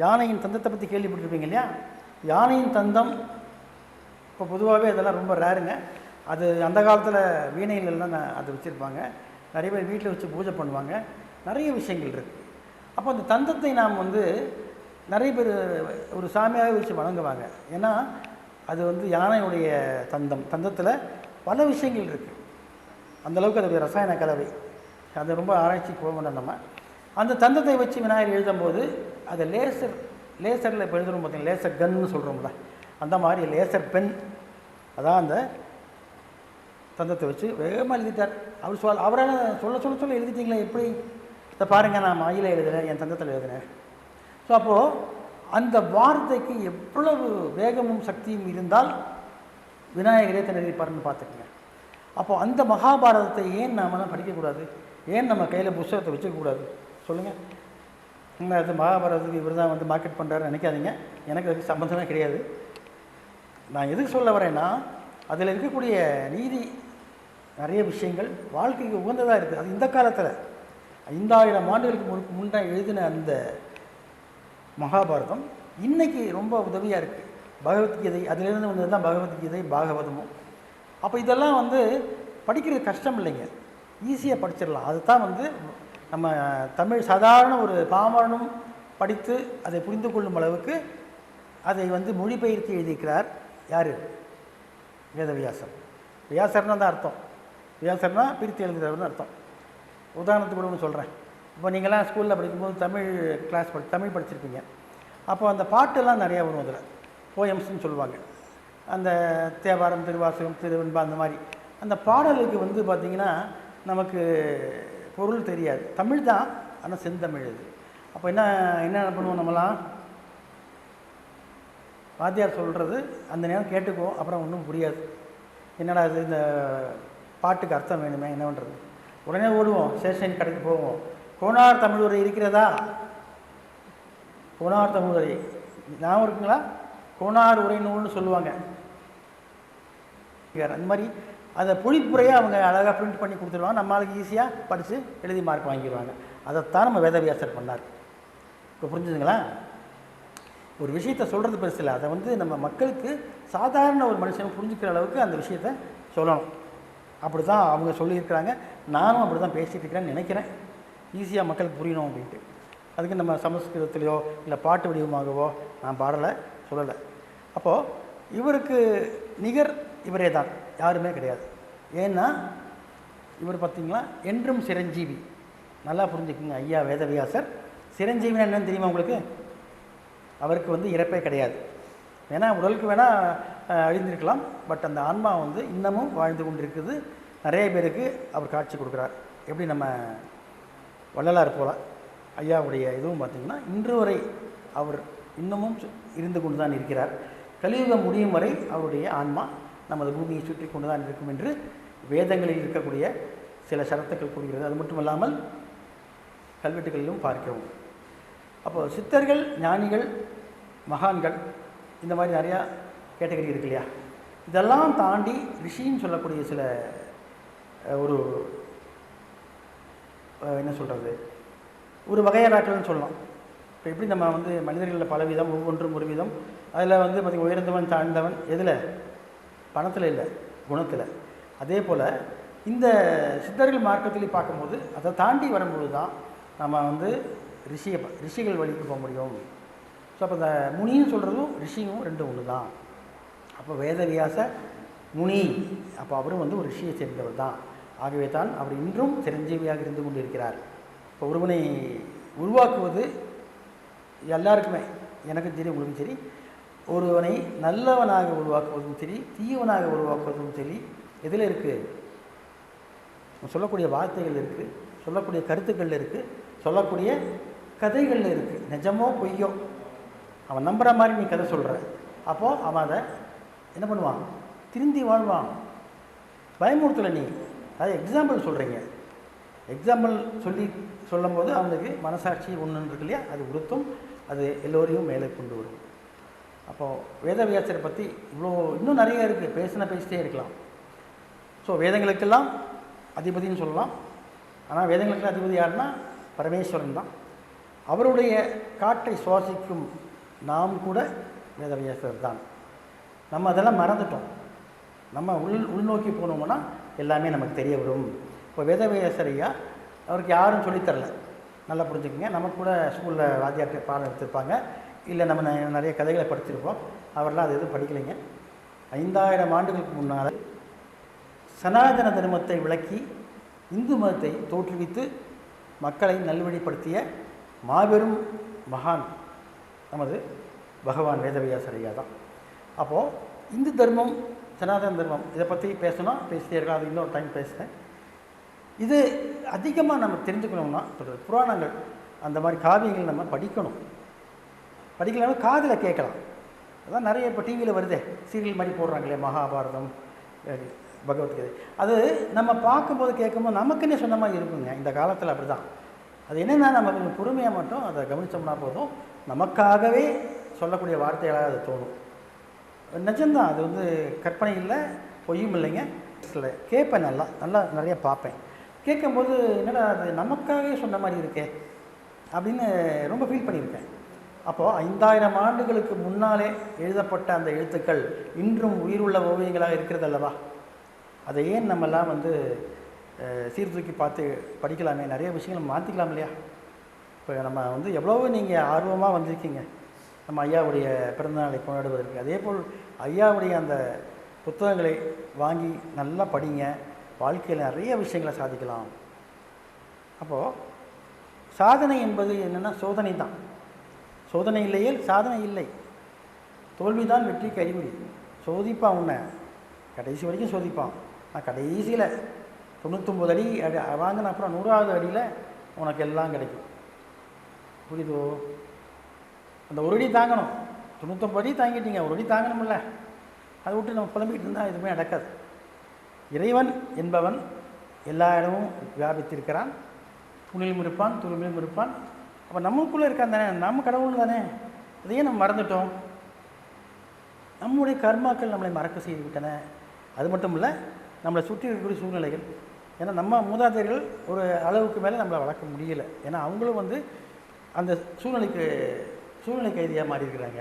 யானையின் தந்தத்தை பற்றி கேள்விப்பட்டிருப்பீங்க இல்லையா? யானையின் தந்தம் இப்போ பொதுவாகவே அதெல்லாம் ரொம்ப ரேருங்க. அது அந்த காலத்தில் வீணையிலெல்லாம் அது வச்சுருப்பாங்க. நிறைய பேர் வீட்டில் வச்சு பூஜை பண்ணுவாங்க. நிறைய விஷயங்கள் இருக்குது. அப்போ அந்த தந்தத்தை நாம் வந்து நிறைய பேர் ஒரு சாமியாகவே வச்சு வணங்குவாங்க. ஏன்னா அது வந்து யானையுடைய தந்தத்தில் பல விஷயங்கள் இருக்குது. அந்தளவுக்கு அதோடைய ரசாயன கலவை, அது ரொம்ப ஆராய்ச்சி போக வேண்டாம். நம்ம அந்த தந்தத்தை வச்சு விநாயகர் எழுதும்போது அதை லேசரில் இப்போ எழுதுகிறோம் பார்த்தீங்கன்னா, லேசர் கன்னு சொல்கிறோம்ல, அந்த மாதிரி லேசர் பென், அதான் அந்த தந்தத்தை வச்சு வேகமாக எழுதிட்டார். அவரால் சொல்ல எழுதிட்டீங்களே எப்படி? இதை பாருங்கள், நான் மயில எழுதுகிறேன், என் தந்தத்தில் எழுதுனேன். ஸோ அப்போது அந்த வார்த்தைக்கு எவ்வளவு வேகமும் சக்தியும் இருந்தால் விநாயகரே தன் எழுதிப்பாருன்னு பார்த்துக்குங்க. அப்போது அந்த மகாபாரதத்தை ஏன் நாமெல்லாம் படிக்கக்கூடாது? ஏன் நம்ம கையில் புத்தகத்தை வச்சுக்கக்கூடாது சொல்லுங்கள்? இல்லை, அது மகாபாரதத்துக்கு இவர் தான் வந்து மார்க்கெட் பண்ணுறாருன்னு நினைக்காதீங்க. எனக்கு அதுக்கு சம்மந்தமே கிடையாது. நான் எதுக்கு சொல்ல வரேன்னா, அதில் இருக்கக்கூடிய நீதி நிறைய விஷயங்கள் வாழ்க்கைக்கு உகந்ததாக இருக்குது. அது இந்த காலத்தில் 5000 ஆண்டுகளுக்கு முன்னே எழுதின அந்த மகாபாரதம் இன்றைக்கி ரொம்ப உதவியாக இருக்குது. பகவத்கீதை அதிலிருந்து வந்தது தான் பகவத்கீதை, பாகவதமும். அப்போ இதெல்லாம் வந்து படிக்கிறது கஷ்டம் இல்லைங்க, ஈஸியாக படிச்சிடலாம். அதுதான் வந்து நம்ம தமிழ் சாதாரண ஒரு பாமரனும் படித்து அதை புரிந்து கொள்ளும் அளவுக்கு அதை வந்து மொழிபெயர்த்து எழுதியிருக்கிறார். யார்? வேதவியாசர். வியாசர்னா தான் அர்த்தம். வியாசர்னா பிரித்து எழுதுகிறவர்னு அர்த்தம். உதாரணத்துக்கு கூட ஒன்று சொல்கிறேன். இப்போ நீங்களாம் ஸ்கூலில் படிக்கும்போது தமிழ் படிச்சிருப்பீங்க. அப்போ அந்த பாட்டெல்லாம் நிறையா வரும். அதில் போயம்ஸ்ன்னு சொல்லுவாங்க. அந்த தேவாரம், திருவாசகம், திருவெண்பா, அந்த மாதிரி அந்த பாடலுக்கு வந்து பார்த்திங்கன்னா நமக்கு பொருள் தெரியாது. தமிழ் தான், ஆனால் செந்தமிழ் இது. அப்போ என்ன பண்ணுவோம் நம்மளாம்? வாத்தியார் சொல்கிறது அந்த நேரம் கேட்டுக்குவோம், அப்புறம் ஒன்றும் புரியாது. என்னடா இது, இந்த பாட்டுக்கு அர்த்தம் வேணுமே, என்ன பண்ணுறது? உடனே ஓடுவோம், ஸ்டேஷன் கடைக்கு போவோம். கோனார் தமிழ் உரை இருக்கிறதா? கோனார் தமிழ் உரை ஞாபகம் இருக்குங்களா? கோனார் உரை நூல்னு சொல்லுவாங்க. அந்த மாதிரி அதை பொழிப்புரையாக அவங்க அழகாக பிரிண்ட் பண்ணி கொடுத்துருவாங்க. நம்மளுக்கு ஈஸியாக படித்து எழுதி மார்க் வாங்கிடுவாங்க. அதைத்தான் நம்ம வேதவியாசர் பண்ணார். இப்போ புரிஞ்சுதுங்களா? ஒரு விஷயத்தை சொல்கிறது பெருசு இல்லை, அதை வந்து நம்ம மக்களுக்கு சாதாரண ஒரு மனுஷன் புரிஞ்சுக்கிற அளவுக்கு அந்த விஷயத்தை சொல்லணும். அப்படி தான் அவங்க சொல்லியிருக்கிறாங்க. நானும் அப்படி தான் பேசிகிட்டு இருக்கிறேன்னு நினைக்கிறேன், ஈஸியாக மக்களுக்கு புரியணும் அப்படின்ட்டு. அதுக்கு நம்ம சமஸ்கிருதத்துலேயோ இல்லை பாட்டு வடிவமாகவோ நான் பாடலை, சொல்லலை. அப்போது இவருக்கு நிகர் இவரே தான், யாருமே கிடையாது. ஏன்னா இவர் பார்த்திங்களா என்றும் சிரஞ்சீவி. நல்லா புரிஞ்சுக்குங்க ஐயா வேதவியாசர். சிரஞ்சீவினா என்னன்னு தெரியுமா உங்களுக்கு? அவருக்கு வந்து இறப்பே கிடையாது. வேணால் உடலுக்கு வேணால் அழிந்திருக்கலாம், பட் அந்த ஆன்மா வந்து இன்னமும் வாழ்ந்து கொண்டிருக்குது. நிறைய பேருக்கு அவர் காட்சி கொடுக்குறார். எப்படி நம்ம வள்ளலார் போல ஐயாவுடைய இதுவும் பார்த்திங்கன்னா இன்று வரை அவர் இன்னமும் இருந்து கொண்டு தான் இருக்கிறார். கலியுகம் முடியும் வரை அவருடைய ஆன்மா நமது பூமியை சுற்றி கொண்டு தான் இருக்கும் என்று வேதங்களில் இருக்கக்கூடிய சில சரத்துக்கள் கூறுகிறது. அது மட்டும் இல்லாமல் கல்வெட்டுகளிலும் பார்க்கிறோம். அப்போது சித்தர்கள், ஞானிகள், மகான்கள், இந்த மாதிரி நிறையா கேட்டகரி இருக்கு இல்லையா? இதெல்லாம் தாண்டி ரிஷின்னு சொல்லக்கூடிய சில ஒரு என்ன சொல்கிறது, ஒரு வகையறாக்கள்னு சொல்லலாம். இப்போ எப்படி நம்ம வந்து மனிதர்களில் பல விதம், ஒவ்வொன்றும் ஒரு விதம். அதில் வந்து பார்த்திங்க உயர்ந்தவன் தாழ்ந்தவன் எதில்? பணத்தில் இல்லை, குணத்தில். அதே போல் இந்த சித்தர்கள் மார்க்கத்திலே பார்க்கும்போது அதை தாண்டி வரும்போது தான் நம்ம வந்து ரிஷிகள் வழிக்கு போக முடியும். ஸோ அப்போ இந்த முனின்னு சொல்கிறதும் ரிஷியும் ரெண்டும் ஒன்று தான். அப்போ வேதவியாச முனி, அப்போ அவரும் வந்து ஒரு ரிஷியை சேர்ந்தவர் தான். ஆகவே தான் அவர் இன்றும் சிரஞ்சீவியாக இருந்து கொண்டு இருக்கிறார். இப்போ ஒருவனை உருவாக்குவது எல்லாருக்குமே, எனக்கும் சரி உங்களுக்கும் சரி, ஒருவனை நல்லவனாக உருவாக்குவதும் சரி, தீயவனாக உருவாக்குவதும் சரி, எதில் இருக்குது? சொல்லக்கூடிய வார்த்தைகள் இருக்குது, சொல்லக்கூடிய கருத்துக்கள் இருக்குது, சொல்லக்கூடிய கதைகளில் இருக்குது. நிஜமோ பொய்யோ அவன் நம்புகிற மாதிரி நீ கதை சொல்கிற, அப்போது அவன் அதை என்ன பண்ணுவான்? திருந்தி வாழ்வான். பயமுறுத்தலை நீ. அது எக்ஸாம்பிள் சொல்கிறீங்க. எக்ஸாம்பிள் சொல்லும்போது அவனுக்கு மனசாட்சி ஒன்று இருக்கு இல்லையா, அது உறுத்தும், அது எல்லோரையும் மேலே கொண்டு வரும். அப்போது வேதவியாசரை பற்றி இவ்வளோ இன்னும் நிறைய இருக்குது, பேசிட்டே இருக்கலாம். ஸோ வேதங்களுக்கெல்லாம் அதிபதினு சொல்லலாம். ஆனால் வேதங்களுக்கெல்லாம் அதிபதி யாருன்னா பரமேஸ்வரன் தான். அவருடைய காற்றை சுவாசிக்கும் நாம் கூட வேதவியாசர் தான். நம்ம அதெல்லாம் மறந்துட்டோம். நம்ம உள்நோக்கி போனோம்னா எல்லாமே நமக்கு தெரிய வரும். இப்போ வேதவியாசர் ஐயா அவருக்கு யாரும் சொல்லித்தரல, நல்லா புரிஞ்சுக்கங்க. நமக்கு கூட ஸ்கூலில் வாத்தியார்ட்ட பாடம் எடுத்திருப்பாங்க, இல்லை நம்ம நிறைய கதைகளை படிச்சிருப்போம். அவரெல்லாம் அது எதுவும் படிக்கலைங்க. 5000 ஆண்டுகளுக்கு முன்னால் சனாதன தர்மத்தை விளக்கி இந்து மதத்தை தோற்றுவித்து மக்களை நல்வழிப்படுத்திய மாபெரும் மகான் நமது பகவான் வேதவியாசர் ஐயா தான். அப்போது இந்து தர்மம், சனாதன தர்மம் இதை பற்றி பேசணும், பேசிட்டே இருக்கலாம். அது இன்னொரு டைம் பேசுகிறேன். இது அதிகமாக நம்ம தெரிஞ்சுக்கணும்னா புராணங்கள், அந்த மாதிரி காவியங்கள் நம்ம படிக்கணும். படிக்கலாம்னா காதில் கேட்கலாம். அதான் நிறைய இப்போ டிவியில் வருதே, சீரியல் மாதிரி போடுறாங்களே, மகாபாரதம், பகவத்கீதை. அது நம்ம பார்க்கும்போது கேட்கும்போது நமக்குன்னே சொன்ன மாதிரி இருக்குங்க. இந்த காலத்தில் அப்படி தான். அது என்னென்னா நம்ம கொஞ்சம் பொறுமையாக மட்டும் அதை கவனித்தோம்னா போதும், நமக்காகவே சொல்லக்கூடிய வார்த்தைகளாக அது தோணும். நிஜம்தான், அது வந்து கற்பனை இல்லை, பொய்யும் இல்லைங்க. இல்லை, கேட்பேன், நல்லா நிறைய பார்ப்பேன். கேட்கும்போது என்னடா அது நமக்காகவே சொன்ன மாதிரி இருக்கே அப்படின்னு ரொம்ப ஃபீல் பண்ணியிருக்கேன். அப்போது 5000 ஆண்டுகளுக்கு முன்னாலே எழுதப்பட்ட அந்த எழுத்துக்கள் இன்றும் உயிருள்ள ஓவியங்களாக இருக்கிறது அல்லவா? அதை ஏன் நம்மெல்லாம் வந்து சீர்தூக்கி பார்த்து படிக்கலாமே, நிறைய விஷயங்கள் மாற்றிக்கலாம் இல்லையா? இப்போ நம்ம வந்து எவ்வளவோ நீங்கள் ஆர்வமாக வந்திருக்கீங்க நம்ம ஐயாவுடைய பிறந்தநாளை கொண்டாடுவதற்கு. அதே போல் ஐயாவுடைய அந்த புத்தகங்களை வாங்கி நல்லா படிங்க, வாழ்க்கையில் நிறைய விஷயங்களை சாதிக்கலாம். அப்போது சாதனை என்பது என்னென்னா சோதனை தான். சோதனை இல்லையே சாதனை இல்லை. தோல்வி தான் வெற்றிக்கு அறிகுறி. சோதிப்பான், உன்னை கடைசி வரைக்கும் சோதிப்பான். நான் கடைசியில் 99 அடி வாங்கின அப்புறம் 100வது அடியில் உனக்கு எல்லாம் கிடைக்கும். புரியுதோ? அந்த ஒரு அடி தாங்கணும். 99 அடி தாங்கிட்டீங்க, ஒரு அடி தாங்கணும்ல. அதை விட்டு நம்ம புலம்பிக்கிட்டு இருந்தால் எதுவுமே நடக்காது. இறைவன் என்பவன் எல்லா இடமும் வியாபித்திருக்கிறான். துணிலும் இருப்பான், துருவிலும் இருப்பான். அப்போ நமக்குள்ளே இருக்கான் தானே, நம்ம கடவுள் தானே. அதையே நம்ம மறந்துட்டோம். நம்முடைய கர்மாக்கள் நம்மளை மறக்க செய்து விட்டன. அது மட்டும் இல்லை, நம்மளை சுற்றி இருக்கக்கூடிய சூழ்நிலைகள். ஏன்னா நம்ம மூதாதையர்கள் ஒரு அளவுக்கு மேலே நம்மளை வளர்க்க முடியலை. ஏன்னா அவங்களும் வந்து அந்த சூழ்நிலை கைதியாக மாறி இருக்கிறாங்க.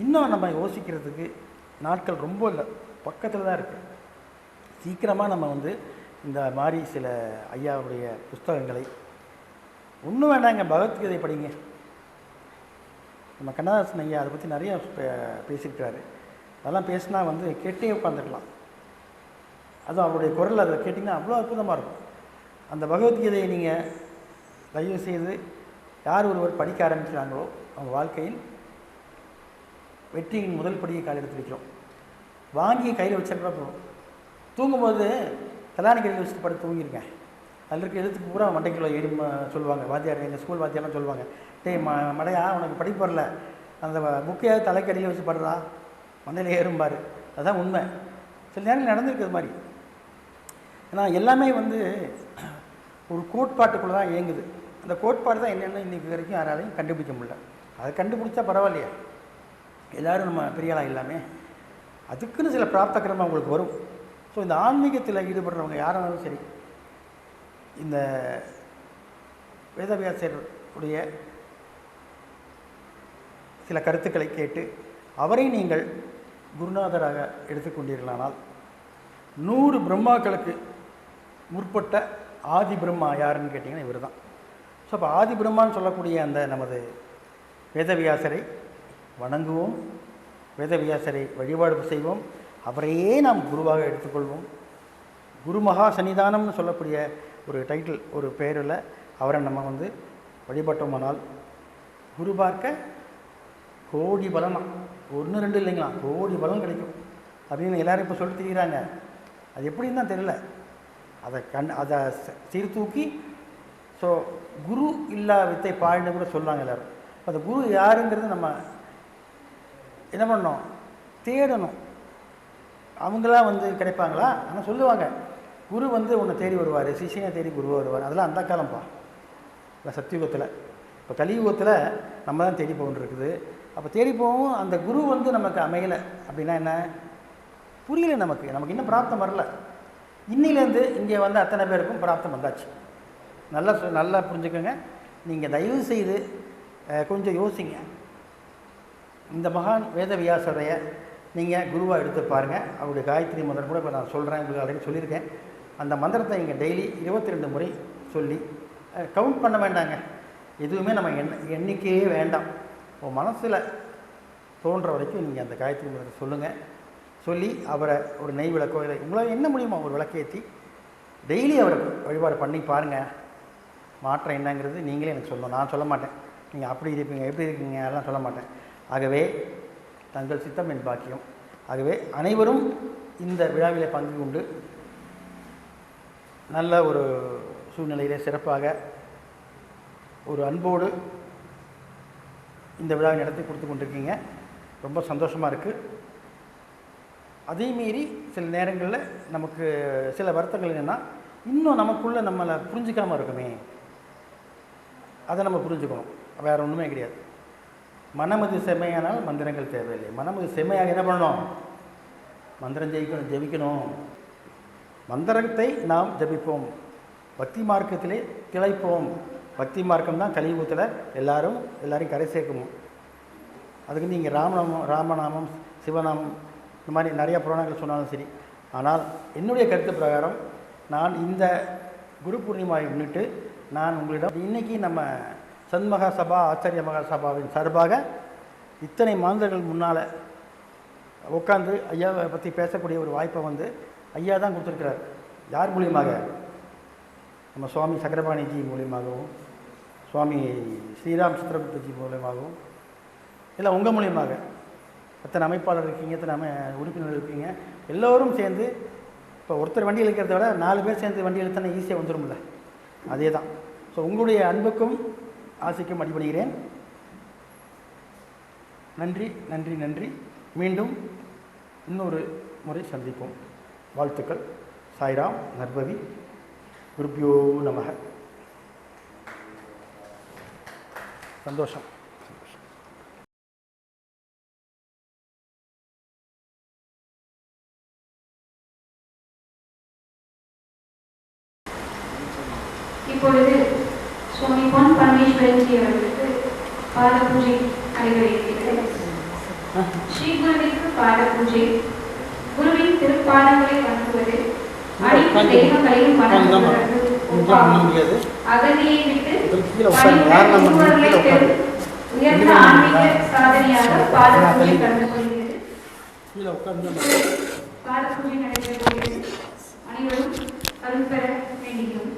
இன்னும் நம்ம யோசிக்கிறதுக்கு நாட்கள் ரொம்ப இல்லை, பக்கத்தில் தான் இருக்குது. சீக்கிரமாக நம்ம வந்து இந்த மாதிரி சில ஐயாவுடைய புஸ்தகங்களை, ஒன்றும் வேண்டாங்க, பகவத்கீதை படிங்க. நம்ம கண்ணதாசன் ஐயா அதை பற்றி நிறைய பேசியிருக்கிறாரு. அதெல்லாம் பேசினா வந்து கேட்டே உட்காந்துக்கலாம். அதுவும் அவருடைய குரல் அதை கேட்டிங்கன்னா அவ்வளோ அற்புதமாக இருக்கும். அந்த பகவத்கீதையை நீங்கள் தயவு செய்து யார் ஒருவர் படிக்க ஆரம்பிக்கிறாங்களோ அவங்க வாழ்க்கையில் வெற்றியின் முதல் படியை கால் எடுத்து வைக்கிறோம். வாங்கி கையில் வச்சிருக்கா போகும். தூங்கும்போது தலானி கையில் வச்சுட்டு படுத்து தூங்கியிருக்கேன். அதில் இருக்க எழுத்துக்கு பூரா மண்டைக்குள்ள ஏறும் சொல்லுவாங்க வாத்தியார், எங்கள் ஸ்கூல் வாத்தியாரெலாம் சொல்லுவாங்க, டேய் மடையா உனக்கு படிப்பு வரல, அந்த புக்கையாவது தலைக்கடியில் வச்சு படுறா, மண்டையில் ஏறும்பார். அதுதான் உண்மை. சில நேரம் நடந்திருக்கிறது மாதிரி. ஏன்னா எல்லாமே வந்து ஒரு கோட்பாட்டுக்குள்ளே தான் இயங்குது. அந்த கோட்பாடு தான் என்னென்ன இன்றைக்கி வரைக்கும் யாராலையும் கண்டுபிடிக்க முடியல. அதை கண்டுபிடிச்சா பரவாயில்லையா, எல்லோரும் நம்ம பெரியாளாக இல்லாமே. அதுக்குன்னு சில பிராப்த கிரமம் அவங்களுக்கு வரும். ஸோ இந்த ஆன்மீகத்தில் ஈடுபடுறவங்க யாராலும் சரி, இந்த வேதவியாசருடைய சில கருத்துக்களை கேட்டு அவரை நீங்கள் குருநாதராக எடுத்துக்கொண்டீர்களானால் 100 பிரம்மாக்களுக்கு முற்பட்ட ஆதி பிரம்மா யாருன்னு கேட்டிங்கன்னா இவர் தான். ஸோ அப்போ ஆதி பிரம்மான்னு சொல்லக்கூடிய அந்த நமது வேதவியாசரை வணங்குவோம், வேதவியாசரை வழிபாடு செய்வோம், அவரையே நாம் குருவாக எடுத்துக்கொள்வோம். குருமகா சன்னிதானம்னு சொல்லக்கூடிய ஒரு டைட்டில், ஒரு பேரில் அவரை நம்ம வந்து வழிபட்டோமானால் குரு பார்க்க கோடி பலனா, 1 2 இல்லைங்களா, கோடி பலன் கிடைக்கும் அப்படின்னு எல்லோரும் இப்போ சொல்லி தெரிகிறாங்க. அது எப்படின்னு தான் தெரியல. அதை சீர்தூக்கி ஸோ குரு இல்லா வித்தை பாழ்னு கூட சொல்கிறாங்க எல்லோரும். அந்த குரு யாருங்கிறது நம்ம என்ன பண்ணணும், தேடணும். அவங்களாம் வந்து கிடைப்பாங்களா? ஆனால் சொல்லுவாங்க குரு வந்து உன்னை தேடி வருவார், சிஷியனை தேடி குருவாக வருவார். அதெல்லாம் அந்த காலம்ப்பா, இல்லை சத்தியுகத்தில். இப்போ கலியுகத்தில் நம்ம தான் தேடி போகணுருக்குது. அப்போ தேடி போகவும் அந்த குரு வந்து நமக்கு அமையலை அப்படின்னா என்ன புரியல. நமக்கு இன்னும் பிராப்தம் வரல. இன்னிலேருந்து இங்கே வந்து அத்தனை பேருக்கும் பிராப்தம் வந்தாச்சு. நல்லா புரிஞ்சுக்கோங்க. நீங்கள் தயவு செய்து கொஞ்சம் யோசிங்க. இந்த மகான் வேதவியாசரைய நீங்கள் குருவாக எடுத்து பாருங்கள். அவருடைய காயத்ரி மந்திரம் கூட இப்போ நான் சொல்கிறேன், உங்களுக்கு ஆல்ரெடி சொல்லியிருக்கேன். அந்த மந்திரத்தை நீங்கள் டெய்லி 22 முறை சொல்லி கவுண்ட் பண்ண வேண்டாங்க. எதுவுமே நம்ம எண்ணிக்கையே வேண்டாம். உங்கள் மனசில் தோன்ற வரைக்கும் நீங்கள் அந்த காயத்ரி மந்திரத்தை சொல்லுங்கள். சொல்லி அவரை ஒரு நெய் விளக்கோ இல்லை உங்களால் என்ன முடியுமோ ஒரு விளக்கேற்றி டெய்லி அவரை வழிபாடு பண்ணி பாருங்கள். மாற்றம் என்னங்கிறது நீங்களே எனக்கு சொல்லணும், நான் சொல்ல மாட்டேன். நீங்கள் அப்படி இருப்பீங்க எப்படி இருக்கீங்க அதெல்லாம் சொல்ல மாட்டேன். ஆகவே தங்கள் சித்தம் என் பாக்கியம். ஆகவே அனைவரும் இந்த விழாவிலே பங்கு கொண்டு நல்ல ஒரு சூழ்நிலையிலே சிறப்பாக ஒரு அன்போடு இந்த விழாவை நடத்தி கொடுத்து கொண்டிருக்கீங்க. ரொம்ப சந்தோஷமாக இருக்குது. அதே மீறி சில நேரங்களில் நமக்கு சில வருத்தங்கள் என்னென்னா, இன்னும் நமக்குள்ளே நம்மளை புரிஞ்சிக்காமல் இருக்குமே, அதை நம்ம புரிஞ்சுக்கணும். வேறு ஒன்றுமே கிடையாது. மனமது செம்மையானால் மந்திரங்கள் தேவையில்லை. மனமது செம்மையாக என்ன பண்ணணும்? மந்திரம் ஜெபிக்கணும். மந்திரத்தை நாம் ஜபிப்போம். பக்தி மார்க்கத்திலே திளைப்போம். பக்தி மார்க்கம் தான் கலியுகத்தில் எல்லாரையும் கரை சேர்க்கணும். அதுக்கு நீங்கள் ராமநாமம் சிவநாமம் இந்த மாதிரி நிறையா புராணங்கள் சொன்னாலும் சரி. ஆனால் என்னுடைய கருத்து பிரகாரம் நான் இந்த குரு பூர்ணிமாவை முன்னிட்டு நான் உங்களிடம் இன்றைக்கி நம்ம சண்மகா சபா ஆச்சாரிய மகா சபாவின் சார்பாக இத்தனை மாந்தர்கள் முன்னால் உட்காந்து ஐயாவை பற்றி பேசக்கூடிய ஒரு வாய்ப்பை ஐயா தான் கொடுத்துருக்கிறார். யார் மூலியமாக? நம்ம சுவாமி சக்கரபாணிஜி மூலியமாகவும் சுவாமி ஸ்ரீராம் சித்திரகுப்தஜி மூலியமாகவும் இல்லை உங்கள் மூலியமாக எத்தனை அமைப்பாளர் இருக்கீங்க, எத்தனை உறுப்பினர்கள் இருக்கீங்க, எல்லோரும் சேர்ந்து இப்போ ஒருத்தர் வண்டி இழுக்கிறத விட 4 பேர் சேர்ந்து வண்டி இழுத்தானே ஈஸியாக வந்துடும்ல, அதே தான். ஸோ உங்களுடைய அன்புக்கும் ஆசைக்கும் அடிபடுகிறேன். நன்றி நன்றி நன்றி. மீண்டும் இன்னொரு முறை சந்திப்போம். வாழ்த்துக்கள். சாய்ராம். நர்பவி. குருப்யோ நமக. சந்தோஷம். இப்பொழுது சுவாமி பொன் பரமேஸ்வரன்ஜி அவர்களுக்கு பாத பூஜை நடைபெற இருக்கிறது. ஸ்ரீ குருவிற்கு பாத பூஜை. குருவின் திருப்பாதங்களை வணங்குவது அனைத்து தெய்வங்களையும் வணங்குவது. அகதியை விட்டு உயர்ந்த ஆன்மீக சாதனையாக பாத பூஜை கலந்து கொள்கிறது. பாத பூஜை நடைபெறுகிறது. அனைவரும் அருள் பெற வேண்டுகிறோம்.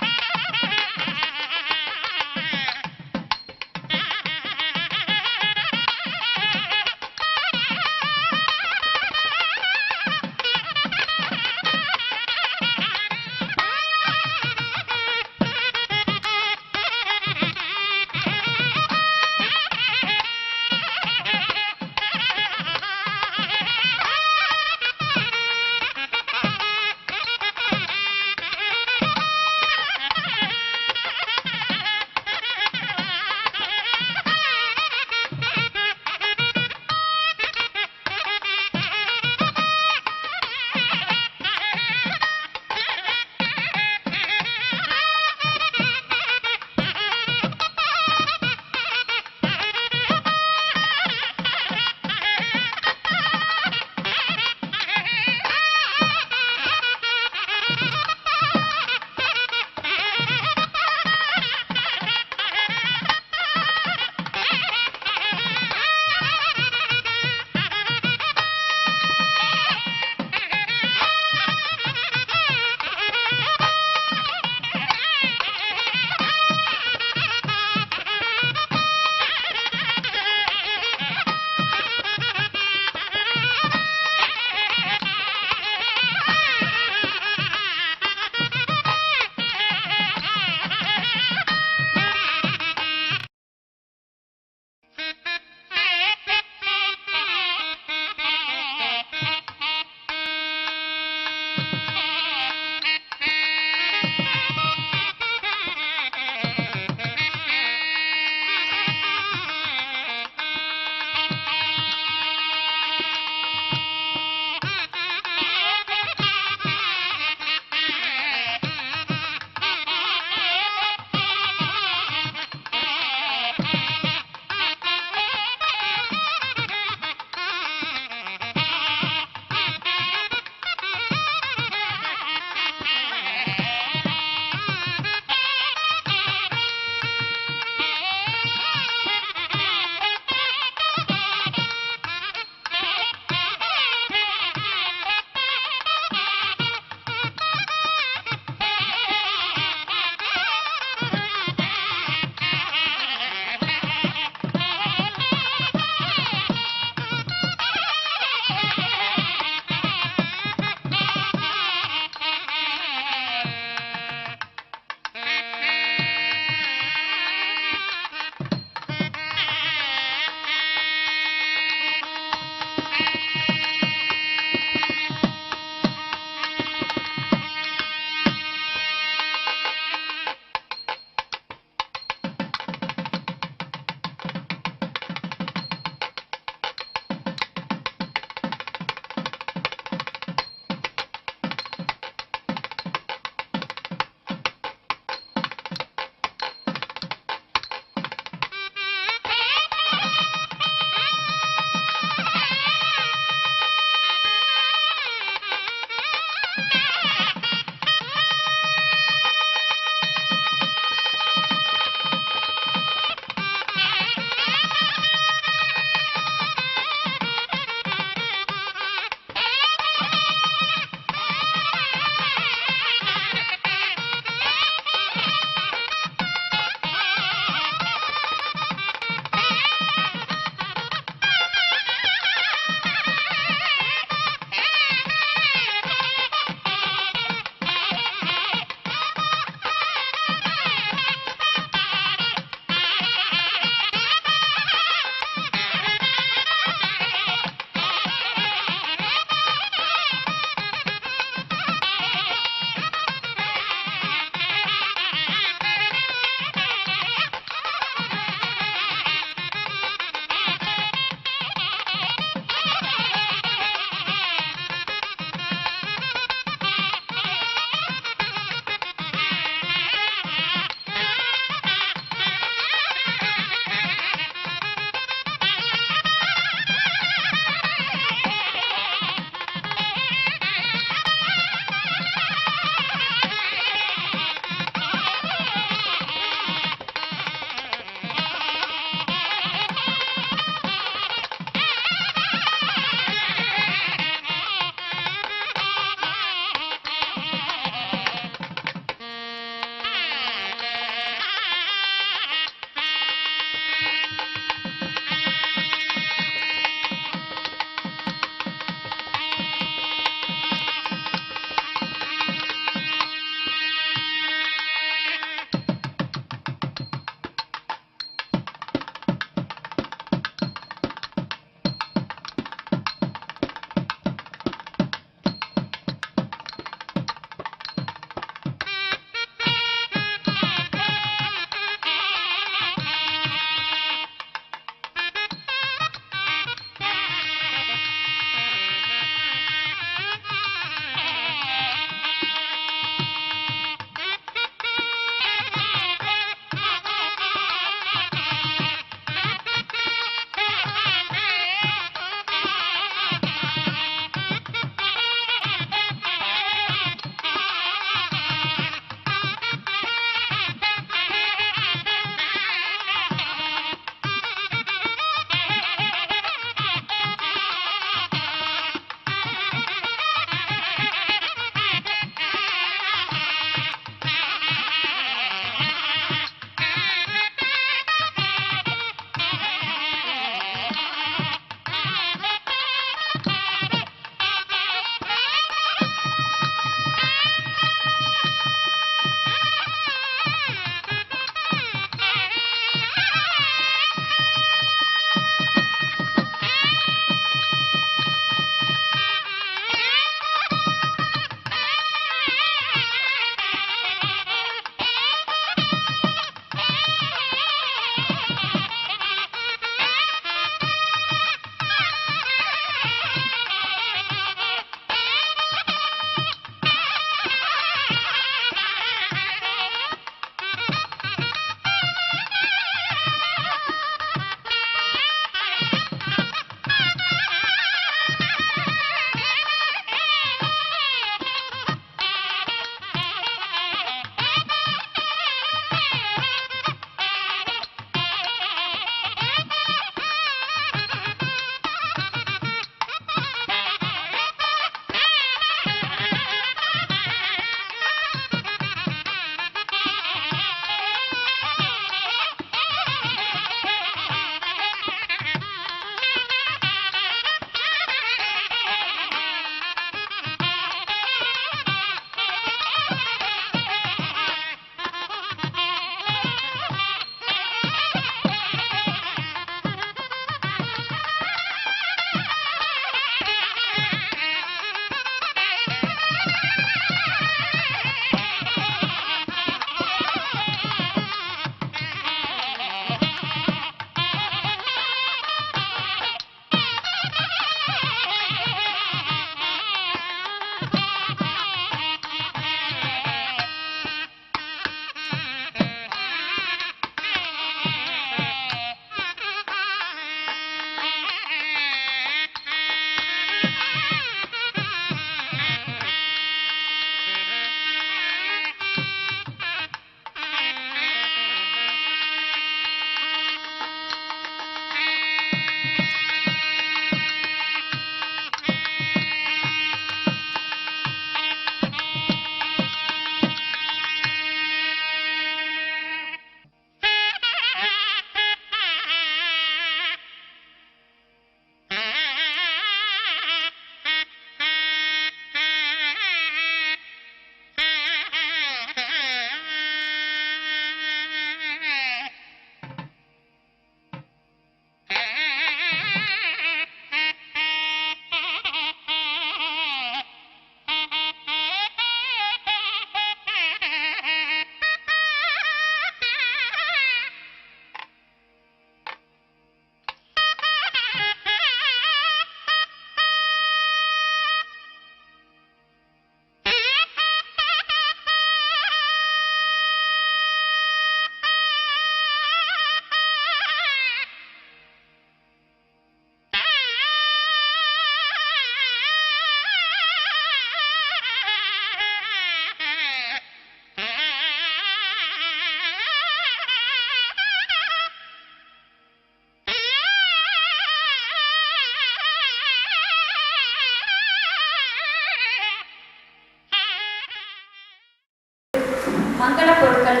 மங்கள பொருட்கள்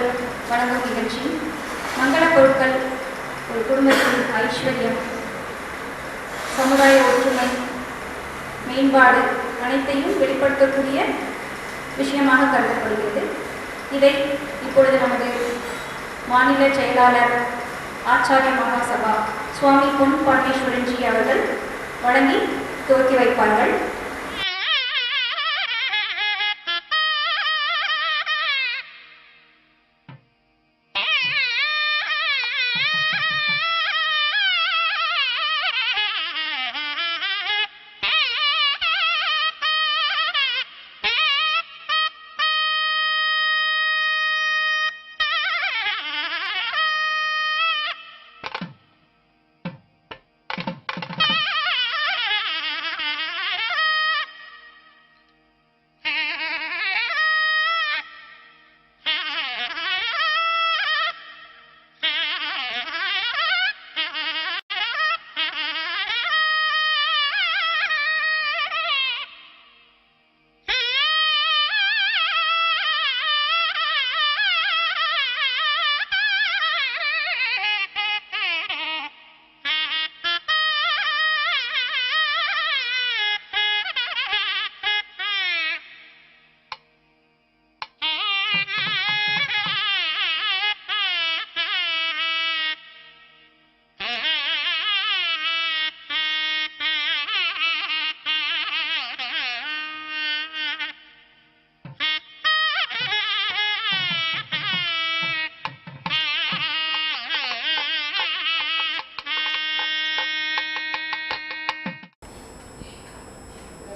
வழங்கும் நிகழ்ச்சி. மங்கள பொருட்கள் ஒரு குடும்பத்தின் ஐஸ்வர்யம், சமுதாய ஒற்றுமை, மேம்பாடு அனைத்தையும் வெளிப்படுத்தக்கூடிய விஷயமாக கருதப்படுகிறது. இதை இப்பொழுது நமது மாநில செயலாளர் ஆச்சாரிய மகாசபா சுவாமி பொன் பரமேஸ்வரன்ஜி அவர்கள் வழங்கி துவக்கி வைப்பார்கள்.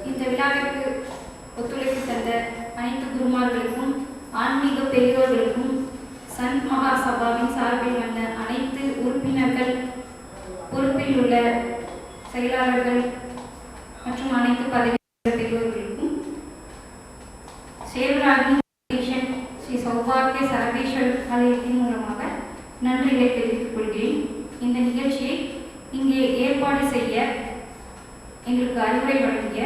இந்த விழாவிற்கு ஒத்துழைப்பு தந்த அனைத்து குருமார்களுக்கும், ஆன்மீக பெரியோர்களுக்கும், சந்த் மகாசபாவின் சார்பில் வந்த அனைத்து உறுப்பினர்கள், பொறுப்பில் உள்ள செயலாளர்கள் மற்றும் அனைத்து பதவி பெரியோர்களுக்கும், சேவராஜி ஸ்ரீ சௌபாகிய சரபேஸ்வர் ஆலயத்தின் மூலமாக நன்றிகளை தெரிவித்துக் கொள்கிறேன். இந்த நிகழ்ச்சியை இங்கே ஏற்பாடு செய்ய எங்களுக்கு அறிவுரை வழங்கிய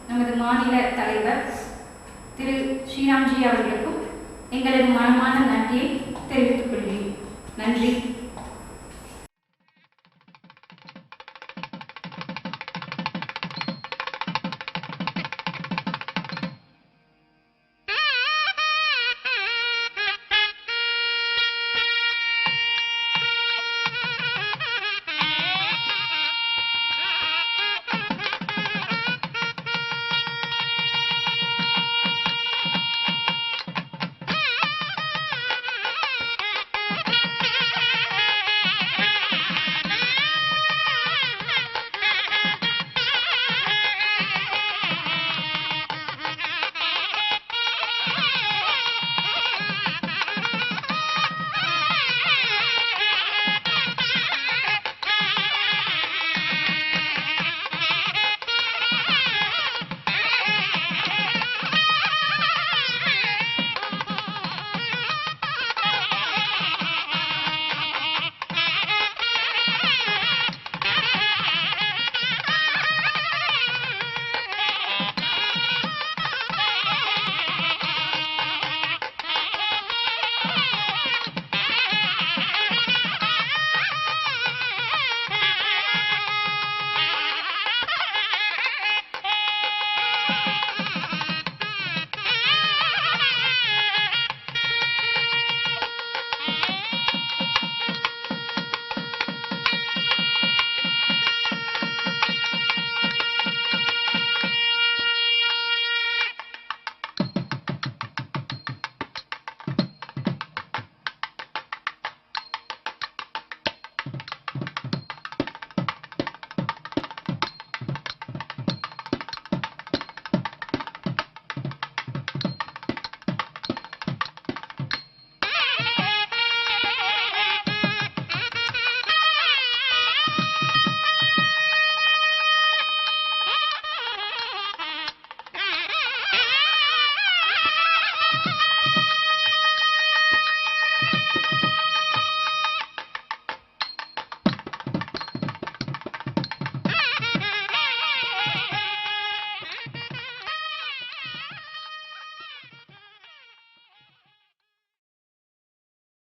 நமது மாநில தலைவர் திரு ஸ்ரீராம்ஜி அவர்களுக்கும் எங்களது மனமான நன்றியை தெரிவித்துக் கொள்கிறேன். நன்றி.